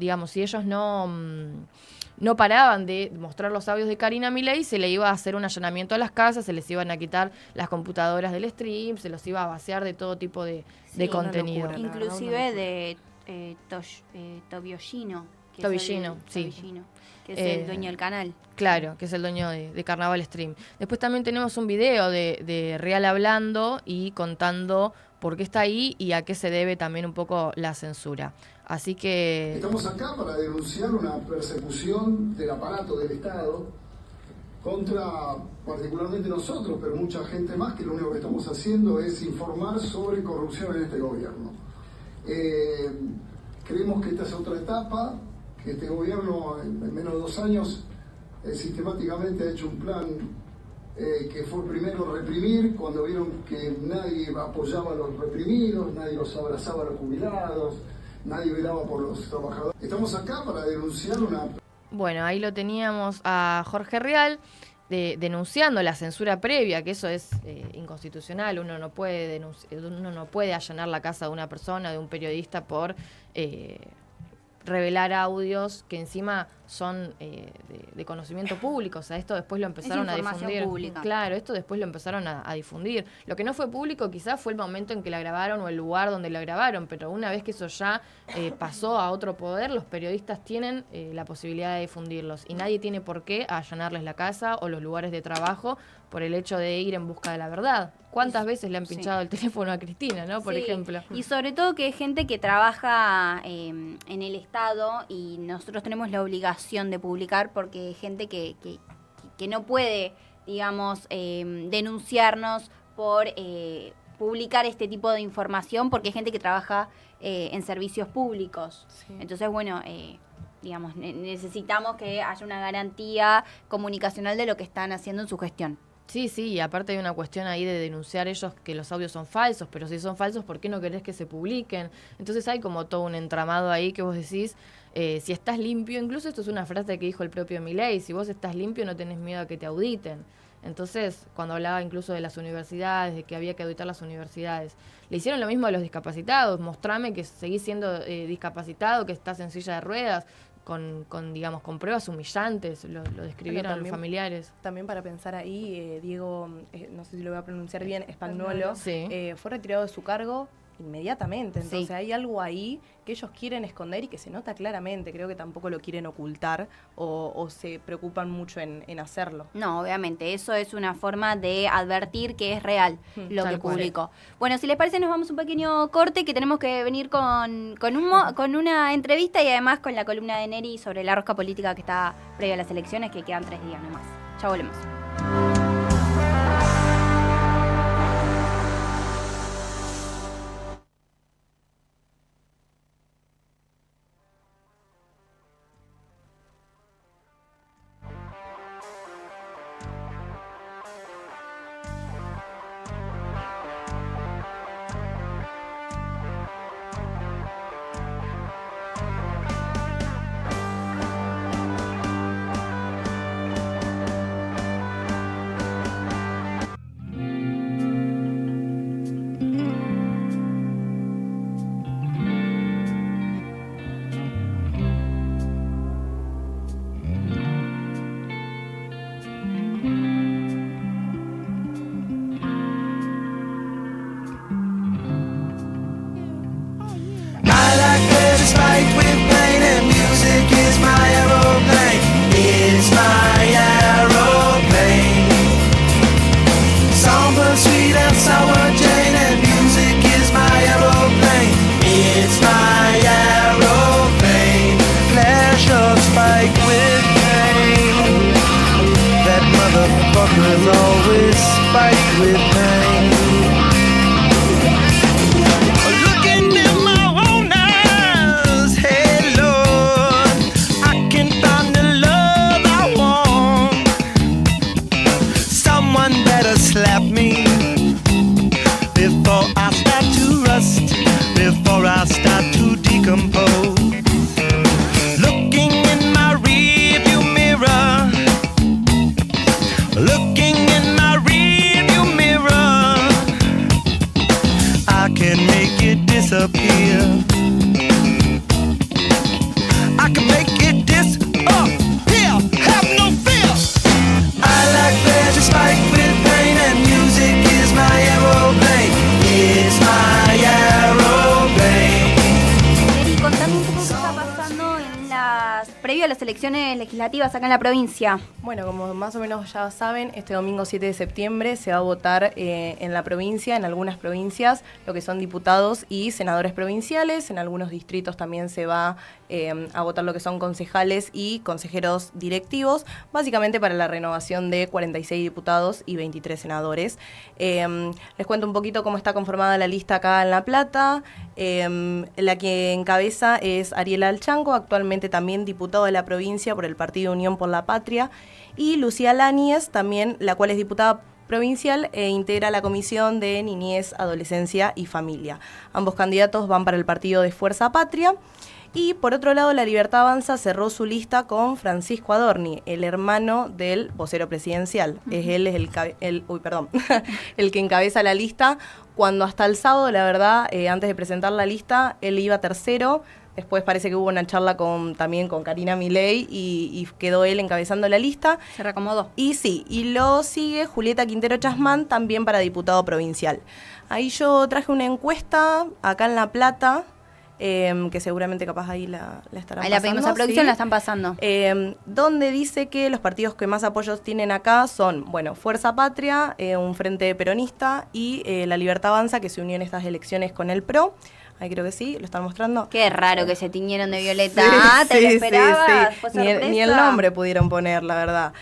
paraban de mostrar los audios de Karina Milei, se le iba a hacer un allanamiento a las casas, se les iban a quitar las computadoras del stream, se los iba a vaciar de todo tipo de contenido. Inclusive de Tobiashino, que Tobillino, es sí. Tobillino, que es el dueño del canal. Claro, que es el dueño de Carnaval Stream. Después también tenemos un video de Real hablando y contando por qué está ahí y a qué se debe también un poco la censura. Así que... Estamos acá para denunciar una persecución del aparato del Estado contra particularmente nosotros, pero mucha gente más, que lo único que estamos haciendo es informar sobre corrupción en este gobierno. Creemos que esta es otra etapa, que este gobierno en menos de 2 años sistemáticamente ha hecho un plan que fue primero reprimir, cuando vieron que nadie apoyaba a los reprimidos, nadie los abrazaba a los jubilados, nadie velaba por los trabajadores. Estamos acá para denunciar una... Bueno, ahí lo teníamos a Jorge Real denunciando la censura previa, que eso es inconstitucional. Uno no puede allanar la casa de una persona, de un periodista, por revelar audios que encima son de conocimiento público. O sea, esto después lo empezaron a difundir. Pública. Claro, esto después lo empezaron a difundir. Lo que no fue público quizás fue el momento en que la grabaron o el lugar donde la grabaron, pero una vez que eso ya pasó a otro poder, los periodistas tienen la posibilidad de difundirlos y nadie tiene por qué allanarles la casa o los lugares de trabajo por el hecho de ir en busca de la verdad. ¿Cuántas veces le han pinchado el teléfono a Cristina, no? Por ejemplo. Y sobre todo que es gente que trabaja en el Estado y nosotros tenemos la obligación de publicar porque hay gente que no puede, digamos, denunciarnos por publicar este tipo de información porque hay gente que trabaja en servicios públicos. Sí. Entonces, bueno, digamos, necesitamos que haya una garantía comunicacional de lo que están haciendo en su gestión. Sí, y aparte hay una cuestión ahí de denunciar ellos que los audios son falsos, pero si son falsos, ¿por qué no querés que se publiquen? Entonces hay como todo un entramado ahí que vos decís, si estás limpio, incluso esto es una frase que dijo el propio Milei, si vos estás limpio no tenés miedo a que te auditen. Entonces, cuando hablaba incluso de las universidades, de que había que auditar las universidades, le hicieron lo mismo a los discapacitados, mostrame que seguís siendo discapacitado, que estás en silla de ruedas, con digamos, con pruebas humillantes, lo describieron también, los familiares. También para pensar ahí, Diego, no sé si lo voy a pronunciar bien, Spagnuolo, fue retirado de su cargo inmediatamente. Entonces hay algo ahí que ellos quieren esconder y que se nota claramente. Creo que tampoco lo quieren ocultar o se preocupan mucho en hacerlo. No, obviamente. Eso es una forma de advertir que es real lo que publicó. Bueno, si les parece, nos vamos a un pequeño corte que tenemos que venir con una entrevista y además con la columna de Neri sobre la rosca política que está previa a las elecciones, que quedan 3 días nomás. Ya volvemos. Spiked with pain and music is my aeroplane. It's my aeroplane. Songbird sweet and sour Jane and music is my aeroplane. It's my aeroplane. Flash of spike with pain. That motherfucker is always spiked with pain. Slap me before I start to rust, before I start to decompose. Looking in my rearview mirror, looking in my rearview mirror, I can make it disappear. I can make it disappear. Have no fear. I like pleasure spiked with pain and music is my aeroplane. It's my aeroplane. Neri, contame un poco qué está pasando en la elecciones legislativas acá en la provincia? Bueno, como más o menos ya saben, este domingo 7 de septiembre se va a votar en la provincia, en algunas provincias, lo que son diputados y senadores provinciales. En algunos distritos también se va a votar lo que son concejales y consejeros directivos, básicamente para la renovación de 46 diputados y 23 senadores. Les cuento un poquito cómo está conformada la lista acá en La Plata. La que encabeza es Ariel Alchanco, actualmente también diputado de la provincia por el Partido Unión por la Patria, y Lucía Láñez, también, la cual es diputada provincial e integra la Comisión de Niñez, Adolescencia y Familia. Ambos candidatos van para el partido de Fuerza Patria. Y por otro lado, La Libertad Avanza cerró su lista con Francisco Adorni, el hermano del vocero presidencial. Él es el que encabeza la lista, cuando hasta el sábado, la verdad, antes de presentar la lista, él iba tercero. Después parece que hubo una charla también con Karina Milei y quedó él encabezando la lista. Se reacomodó. Y sí, y lo sigue Julieta Quintero Chasmán, también para diputado provincial. Ahí yo traje una encuesta acá en La Plata, que seguramente capaz ahí la estarán pasando. Ahí la pedimos a producción, ¿sí? La están pasando. Donde dice que los partidos que más apoyos tienen acá son, bueno, Fuerza Patria, un frente peronista y La Libertad Avanza, que se unió en estas elecciones con el PRO. Ahí creo que sí, lo están mostrando. Qué raro que se tiñeron de violeta. Sí, ¿Te lo esperabas? sí. ¿Fue Ni el nombre pudieron poner, la verdad.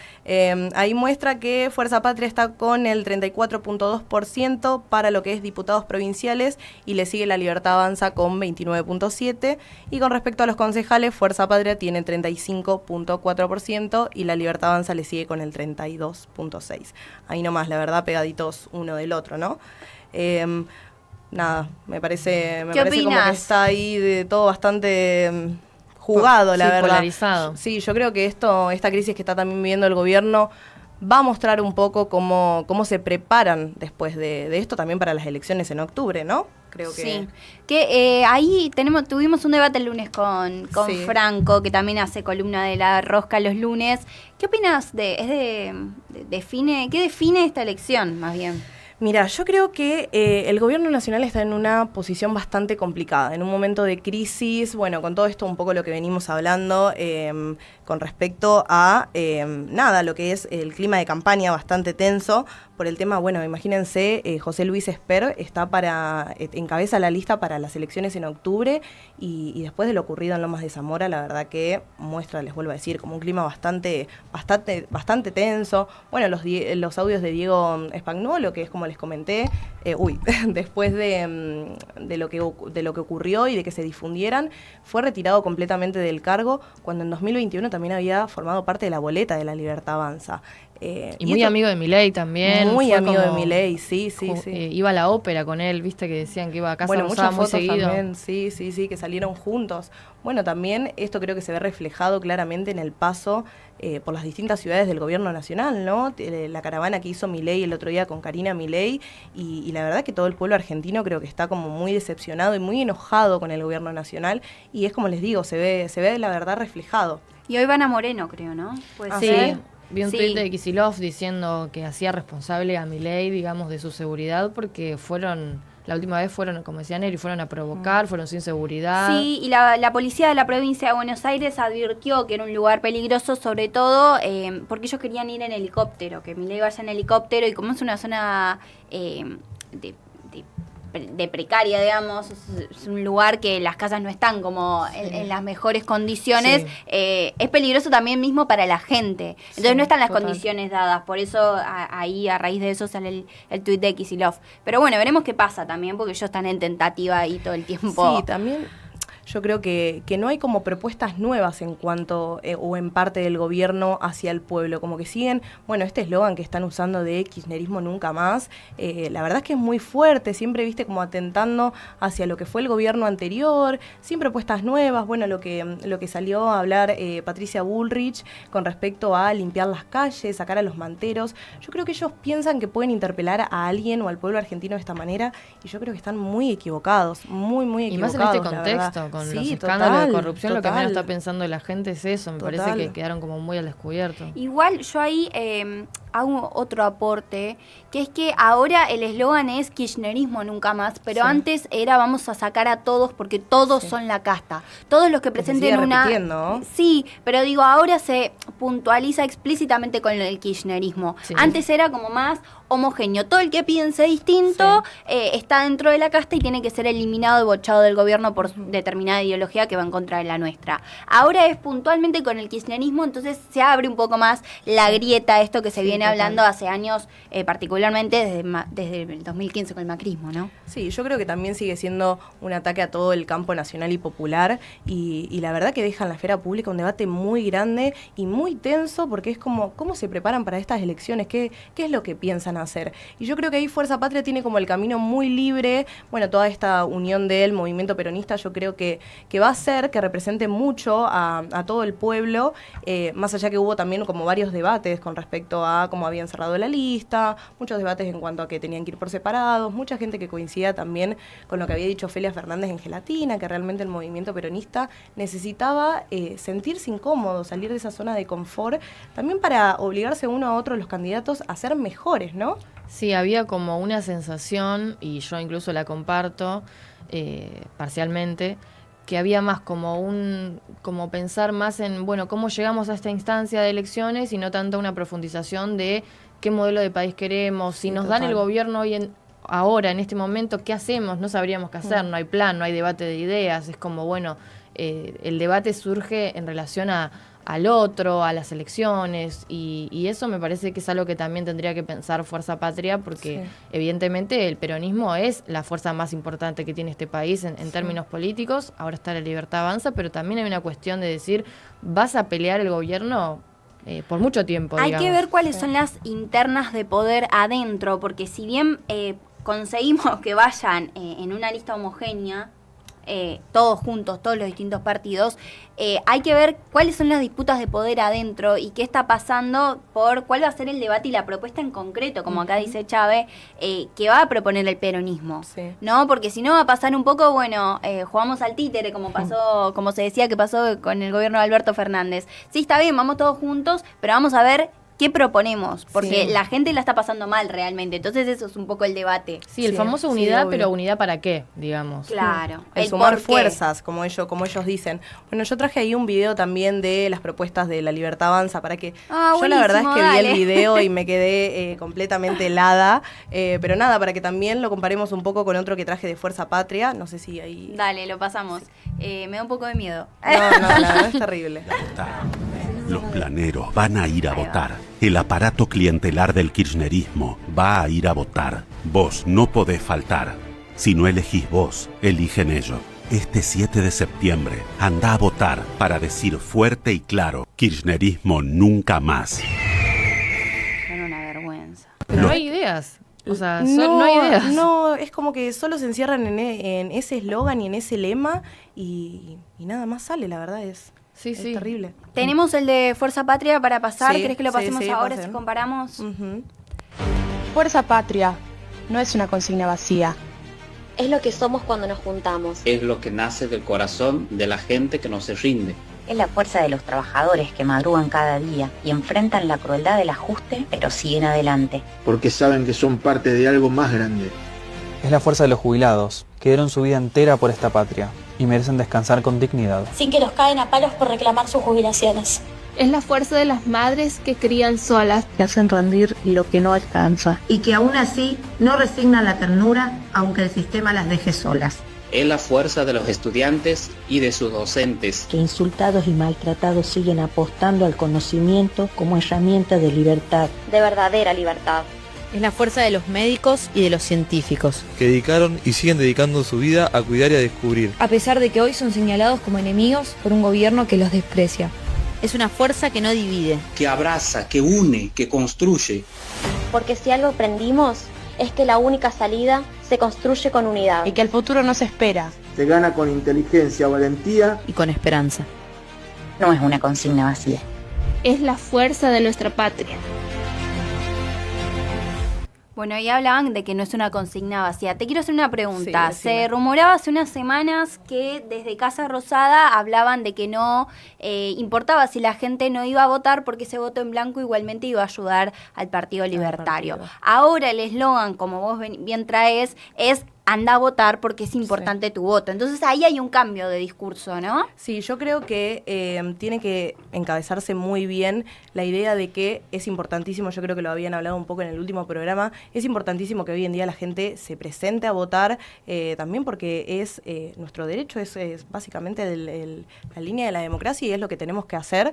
Ahí muestra que Fuerza Patria está con el 34.2% para lo que es diputados provinciales y le sigue La Libertad Avanza con 29.7%. Y con respecto a los concejales, Fuerza Patria tiene 35.4% y La Libertad Avanza le sigue con el 32.6%. Ahí nomás, la verdad, pegaditos uno del otro, ¿no? Nada, me parece como que está ahí de todo bastante jugado, la verdad. Polarizado. Sí, yo creo que esta crisis que está también viviendo el gobierno va a mostrar un poco cómo se preparan después de esto también para las elecciones en octubre, ¿no? Creo que... Sí, que ahí tuvimos un debate el lunes con Sí. Franco, que también hace columna de La Rosca los lunes. ¿Qué opinas qué define esta elección, más bien? Mira, yo creo que el gobierno nacional está en una posición bastante complicada, en un momento de crisis, bueno, con todo esto un poco lo que venimos hablando con respecto a, lo que es el clima de campaña bastante tenso, por el tema, bueno, imagínense, José Luis Esper encabeza la lista para las elecciones en octubre y después de lo ocurrido en Lomas de Zamora, la verdad que muestra, les vuelvo a decir, como un clima bastante tenso. Bueno, los audios de Diego Spagnuolo, que es como les comenté, después de lo que ocurrió y de que se difundieran, fue retirado completamente del cargo, cuando en 2021 también había formado parte de la boleta de La Libertad Avanza. Y muy amigo de Milei también. Muy amigo de Milei, sí. Iba a la ópera con él, viste que decían que iba a casa bueno, Rosada muchas muy fotos seguido. también, sí, que salieron juntos. Bueno, también esto creo que se ve reflejado claramente en el paso por las distintas ciudades del gobierno nacional, ¿no? La caravana que hizo Milei el otro día con Karina Milei y la verdad que todo el pueblo argentino creo que está como muy decepcionado y muy enojado con el gobierno nacional y es como les digo, se ve la verdad reflejado. Y hoy van a Moreno, creo, ¿no? Sí. Vi un tuit de Kicillof diciendo que hacía responsable a Milei, digamos, de su seguridad, porque la última vez fueron, como decía Neri, fueron a provocar, fueron sin seguridad. Sí, y la policía de la provincia de Buenos Aires advirtió que era un lugar peligroso, sobre todo porque ellos querían ir en helicóptero, que Milei vaya en helicóptero, y como es una zona de precaria, digamos, es un lugar que las casas no están como en las mejores condiciones, Sí. Es peligroso también mismo para la gente. Entonces Sí, no están las total. condiciones dadas, por eso ahí a raíz de eso sale el tuit de Kicillof. Pero bueno, veremos qué pasa también, porque ellos están en tentativa ahí todo el tiempo. Sí, también yo creo que no hay como propuestas nuevas en cuanto o en parte del gobierno hacia el pueblo, como que siguen, bueno, este eslogan que están usando de kirchnerismo nunca más, la verdad es que es muy fuerte, siempre viste como atentando hacia lo que fue el gobierno anterior, sin propuestas nuevas, bueno, lo que salió a hablar Patricia Bullrich con respecto a limpiar las calles, sacar a los manteros, yo creo que ellos piensan que pueden interpelar a alguien o al pueblo argentino de esta manera y yo creo que están muy equivocados, muy Y más equivocados. en este contexto, con Sí, los escándalos de total, corrupción, lo que total. menos está pensando la gente es eso. Me parece que quedaron como muy al descubierto. Igual yo ahí hago otro aporte, que es que ahora el eslogan es kirchnerismo nunca más, pero Sí. antes era vamos a sacar a todos porque todos son la casta. Todos los que presenten sigue una... repitiendo, ¿no? Sí, pero digo, ahora se puntualiza explícitamente con el kirchnerismo. Sí. Antes era como más homogéneo. Todo el que piense distinto está dentro de la casta y tiene que ser eliminado y bochado del gobierno por determinada ideología que va en contra de la nuestra. Ahora es puntualmente con el kirchnerismo, entonces se abre un poco más la grieta, esto que se viene total. hablando hace años, particularmente desde el 2015 con el macrismo, ¿no? Sí, yo creo que también sigue siendo un ataque a todo el campo nacional y popular y la verdad que deja en la esfera pública un debate muy grande y muy tenso porque es como, ¿cómo se preparan para estas elecciones? ¿Qué es lo que piensan hacer? Y yo creo que ahí Fuerza Patria tiene como el camino muy libre, bueno, toda esta unión del movimiento peronista yo creo que va a hacer que represente mucho a todo el pueblo, más allá que hubo también como varios debates con respecto a cómo habían cerrado la lista, muchos debates en cuanto a que tenían que ir por separados, mucha gente que coincidía también con lo que había dicho Ofelia Fernández en Gelatina, que realmente el movimiento peronista necesitaba sentirse incómodo, salir de esa zona de confort, también para obligarse uno a otro los candidatos a ser mejores, ¿no? Sí, había como una sensación, y yo incluso la comparto parcialmente, que había más como pensar más en, bueno, cómo llegamos a esta instancia de elecciones y no tanto una profundización de qué modelo de país queremos, si nos dan el gobierno hoy ahora, en este momento, ¿qué hacemos? No sabríamos qué hacer, no hay plan, no hay debate de ideas, es como, bueno, el debate surge en relación al otro, a las elecciones, y eso me parece que es algo que también tendría que pensar Fuerza Patria, porque evidentemente el peronismo es la fuerza más importante que tiene este país en términos políticos. Ahora está La Libertad Avanza, pero también hay una cuestión de decir, vas a pelear el gobierno por mucho tiempo. Hay digamos. que ver cuáles son las internas de poder adentro, porque si bien conseguimos que vayan en una lista homogénea, todos juntos, todos los distintos partidos, hay que ver cuáles son las disputas de poder adentro y qué está pasando por cuál va a ser el debate y la propuesta en concreto, como acá dice Chávez, que va a proponer el peronismo, ¿no? Porque si no va a pasar un poco, bueno, jugamos al títere, como pasó, como se decía que pasó con el gobierno de Alberto Fernández. Sí, está bien, vamos todos juntos, pero vamos a ver qué proponemos, porque la gente la está pasando mal realmente, entonces eso es un poco el debate. Sí, el famoso unidad, pero unidad para qué, digamos. Claro. El sumar fuerzas, como ellos dicen. Bueno, yo traje ahí un video también de las propuestas de La Libertad Avanza, para que yo la verdad es que vi el video y me quedé completamente helada, pero nada, para que también lo comparemos un poco con otro que traje de Fuerza Patria, no sé si ahí... Dale, lo pasamos. Me da un poco de miedo. No, la verdad es terrible. Los planeros van a ir a votar. El aparato clientelar del kirchnerismo va a ir a votar. Vos no podés faltar. Si no elegís vos, eligen ellos. Este 7 de septiembre, anda a votar para decir fuerte y claro, kirchnerismo nunca más. Son una vergüenza. Pero no hay ideas. O sea, no hay ideas. No, es como que solo se encierran en ese eslogan y en ese lema y nada más sale, la verdad es terrible. Tenemos el de Fuerza Patria para pasar. Sí, ¿Querés que lo pasemos ahora pasen. si comparamos? Fuerza Patria no es una consigna vacía. Es lo que somos cuando nos juntamos. Es lo que nace del corazón de la gente que no se rinde. Es la fuerza de los trabajadores que madrugan cada día y enfrentan la crueldad del ajuste, pero siguen adelante. Porque saben que son parte de algo más grande. Es la fuerza de los jubilados, que dieron su vida entera por esta patria y merecen descansar con dignidad. Sin que los caen a palos por reclamar sus jubilaciones. Es la fuerza de las madres que crían solas, que hacen rendir lo que no alcanza y que aún así no resignan la ternura aunque el sistema las deje solas. Es la fuerza de los estudiantes y de sus docentes, que insultados y maltratados siguen apostando al conocimiento como herramienta de libertad. De verdadera libertad. Es la fuerza de los médicos y de los científicos, que dedicaron y siguen dedicando su vida a cuidar y a descubrir, a pesar de que hoy son señalados como enemigos por un gobierno que los desprecia. Es una fuerza que no divide, que abraza, que une, que construye. Porque si algo aprendimos es que la única salida se construye con unidad. Y que el futuro no se espera. Se gana con inteligencia, valentía y con esperanza. No es una consigna vacía. Es la fuerza de nuestra patria. Bueno, ahí hablaban de que no es una consigna vacía. Te quiero hacer una pregunta. Sí, se rumoraba hace unas semanas que desde Casa Rosada hablaban de que no importaba si la gente no iba a votar porque ese voto en blanco igualmente iba a ayudar al Partido Libertario. Ahora el eslogan, como vos bien traes, es anda a votar porque es importante tu voto. Entonces ahí hay un cambio de discurso, ¿no? Sí, yo creo que tiene que encabezarse muy bien la idea de que es importantísimo, yo creo que lo habían hablado un poco en el último programa, es importantísimo que hoy en día la gente se presente a votar, también porque es nuestro derecho, es básicamente la línea de la democracia y es lo que tenemos que hacer.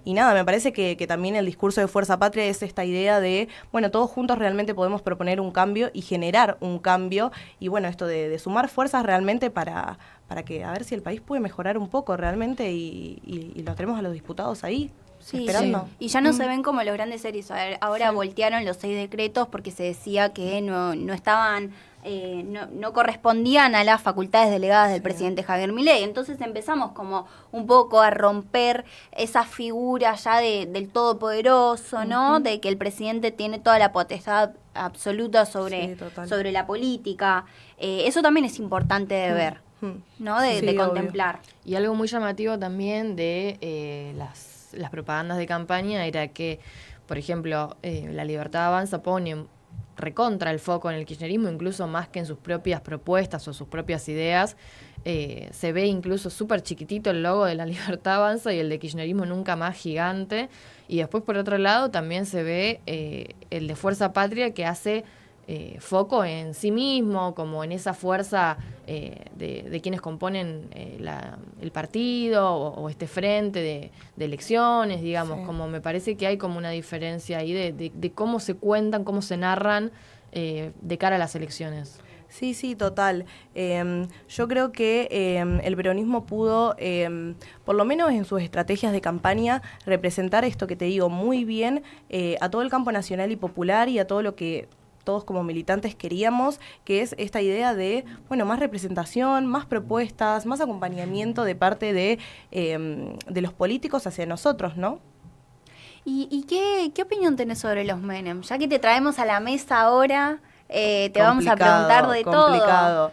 Y nada, me parece que también el discurso de Fuerza Patria es esta idea de, bueno, todos juntos realmente podemos proponer un cambio y generar un cambio. Y bueno, esto de sumar fuerzas realmente para que a ver si el país puede mejorar un poco realmente y lo tenemos a los diputados ahí. Sí, esperando. sí. Y ya no se ven como los grandes series. Ahora voltearon los 6 decretos porque se decía que no estaban, no correspondían a las facultades delegadas del presidente Javier Milei. Entonces empezamos como un poco a romper esa figura ya del todopoderoso, ¿no? De que el presidente tiene toda la potestad absoluta sobre la política. Eso también es importante de ver, ¿no? De contemplar. Y algo muy llamativo también de las propagandas de campaña era que, por ejemplo, La Libertad Avanza pone recontra el foco en el kirchnerismo, incluso más que en sus propias propuestas o sus propias ideas. Se ve incluso súper chiquitito el logo de La Libertad Avanza y el de kirchnerismo nunca más gigante. Y después, por otro lado, también se ve el de Fuerza Patria, que hace foco en sí mismo, como en esa fuerza de quienes componen el partido o este frente de elecciones, digamos. Como me parece que hay como una diferencia ahí de cómo se cuentan, cómo se narran de cara a las elecciones. Sí, sí, total. Yo creo que el peronismo pudo, por lo menos en sus estrategias de campaña, representar esto que te digo muy bien a todo el campo nacional y popular y a todo lo que todos como militantes queríamos, que es esta idea de, bueno, más representación, más propuestas, más acompañamiento de parte de los políticos hacia nosotros, ¿no? ¿Y qué opinión tenés sobre los Menem? Ya que te traemos a la mesa ahora, te vamos a preguntar de todo.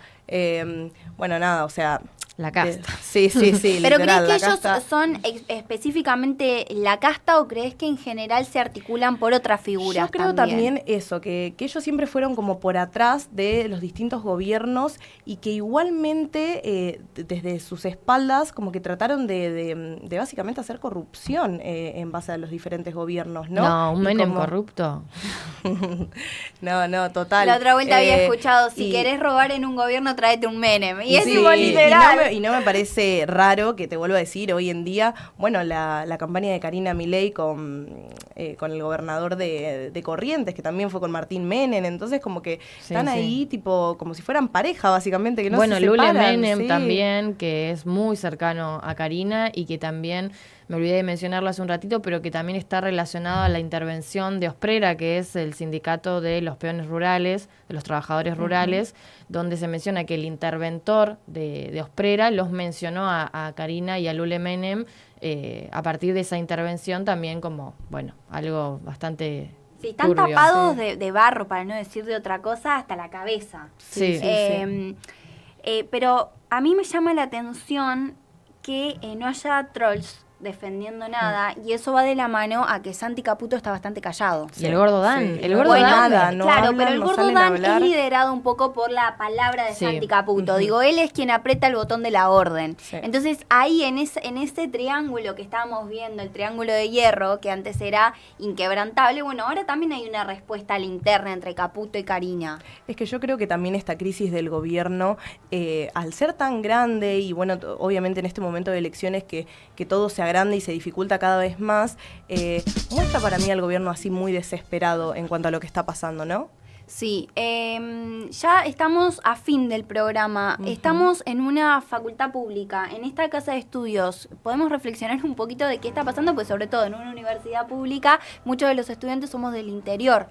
Bueno, nada, o sea... La casta. Sí, ¿Pero literal, crees que ellos son específicamente la casta o crees que en general se articulan por otras figuras? Yo creo también eso, que ellos siempre fueron como por atrás de los distintos gobiernos y que igualmente desde sus espaldas como que trataron de básicamente hacer corrupción en base a los diferentes gobiernos, ¿no? No, un Menem corrupto. No, total. La otra vuelta había escuchado, si querés robar en un gobierno, tráete un Menem. Y es igual literal. Y no me parece raro que te vuelvo a decir hoy en día, bueno, la campaña de Karina Milei con el gobernador de Corrientes, que también fue con Martín Menem, entonces como que están ahí tipo como si fueran pareja básicamente, que no se separan. Lule Menem también, que es muy cercano a Karina y que también, me olvidé de mencionarlo hace un ratito, pero que también está relacionado a la intervención de Osprera, que es el sindicato de los peones rurales, de los trabajadores rurales, donde se menciona que el interventor de Osprera los mencionó a Karina y a Lule Menem a partir de esa intervención también como, bueno, algo bastante... Sí, están turbio. tapados de barro, para no decir de otra cosa, hasta la cabeza. Sí. Pero a mí me llama la atención que no haya trolls defendiendo nada, y eso va de la mano a que Santi Caputo está bastante callado. Y el Gordo Dan, el Gordo Dan claro, pero el Gordo Dan es liderado un poco por la palabra de Santi Caputo. Digo, él es quien aprieta el botón de la orden. Entonces ahí en ese triángulo que estábamos viendo, el triángulo de hierro, que antes era inquebrantable, bueno, ahora también hay una respuesta a la interna entre Caputo y Karina. Es que yo creo que también esta crisis del gobierno, al ser tan grande y bueno, obviamente en este momento de elecciones que todo se agranda y se dificulta cada vez más, muestra para mí al gobierno así muy desesperado en cuanto a lo que está pasando, ¿no? Sí, ya estamos a fin del programa, estamos en una facultad pública, en esta casa de estudios, podemos reflexionar un poquito de qué está pasando, pues sobre todo en una universidad pública, muchos de los estudiantes somos del interior.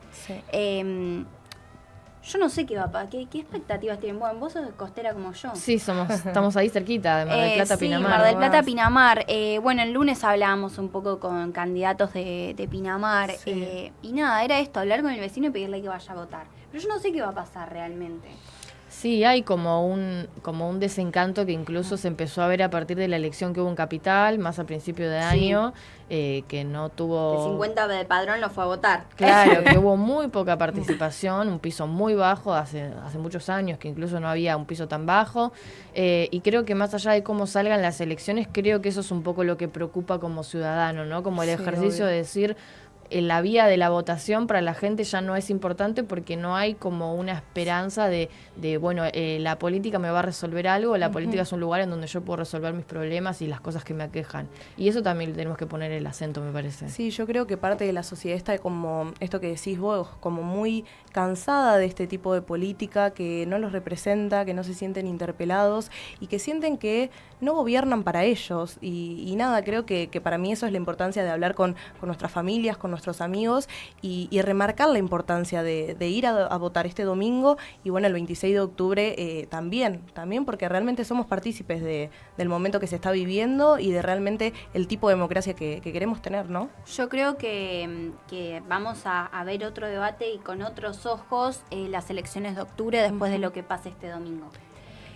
Yo no sé qué va a pasar, qué expectativas tienen. Bueno, vos sos costera como yo. Sí, estamos ahí cerquita, de Mar del Plata, Pinamar. Mar del Plata, Pinamar. Bueno, el lunes hablábamos un poco con candidatos de Pinamar. Sí. Y nada, era esto, hablar con el vecino y pedirle que vaya a votar. Pero yo no sé qué va a pasar realmente. Sí, hay como un desencanto que incluso se empezó a ver a partir de la elección que hubo en Capital, más a principio de año, que no tuvo... El 50 de Padrón lo fue a votar. Claro, que hubo muy poca participación, un piso muy bajo, hace muchos años que incluso no había un piso tan bajo, y creo que más allá de cómo salgan las elecciones, creo que eso es un poco lo que preocupa como ciudadano, ¿no? Como el ejercicio de decir... la vía de la votación para la gente ya no es importante porque no hay como una esperanza de bueno, la política me va a resolver algo, la política es un lugar en donde yo puedo resolver mis problemas y las cosas que me aquejan. Y eso también tenemos que poner el acento, me parece. Sí, yo creo que parte de la sociedad está como esto que decís vos, como muy cansada de este tipo de política que no los representa, que no se sienten interpelados y que sienten que no gobiernan para ellos. Y nada, creo que para mí eso es la importancia de hablar con nuestras familias, con nuestros amigos y remarcar la importancia de ir a votar este domingo y bueno, el 26 de octubre también porque realmente somos partícipes del momento que se está viviendo y de realmente el tipo de democracia que queremos tener, ¿no? Yo creo que vamos a ver otro debate y con otros ojos las elecciones de octubre después de lo que pase este domingo.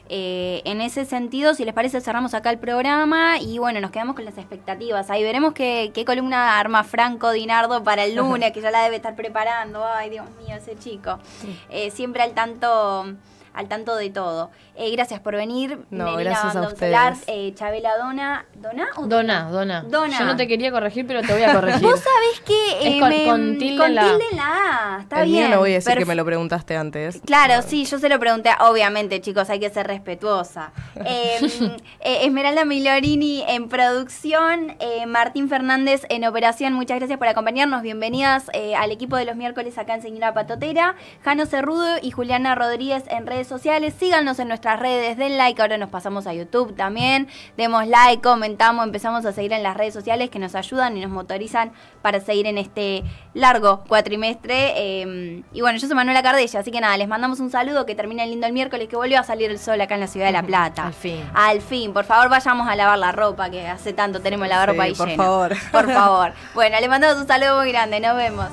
En ese sentido, si les parece, cerramos acá el programa y bueno, nos quedamos con las expectativas. Ahí veremos qué columna arma Franco Dinardo para el lunes, que ya la debe estar preparando. Ay, Dios mío, ese chico. Siempre al tanto de todo. Gracias por venir. No, Melina gracias a Doncelar, ustedes. Chabela Dona. Dona. Yo no te quería corregir, pero te voy a corregir. Vos sabés que es con tilde en la A. Está bien. Mío no voy a decir que me lo preguntaste antes. Claro, sí, yo se lo pregunté. Obviamente, chicos, hay que ser respetuosa. Esmeralda Milorini en producción, Martín Fernández en operación. Muchas gracias por acompañarnos. Bienvenidas al equipo de los miércoles acá en Señora Patotera. Jano Cerrudo y Juliana Rodríguez en redes sociales. Síganos en nuestras redes, den like. Ahora nos pasamos a YouTube también. Demos like, comentamos, empezamos a seguir en las redes sociales que nos ayudan y nos motorizan para seguir en este largo cuatrimestre. Y bueno, yo soy Manuela Cardella, así que nada, les mandamos un saludo, que termine lindo el miércoles, que volvió a salir el sol acá en la ciudad de La Plata. Al fin. Por favor, vayamos a lavar la ropa, que hace tanto tenemos la ropa ahí llena. Por favor. Por favor. Bueno, les mandamos un saludo muy grande. Nos vemos.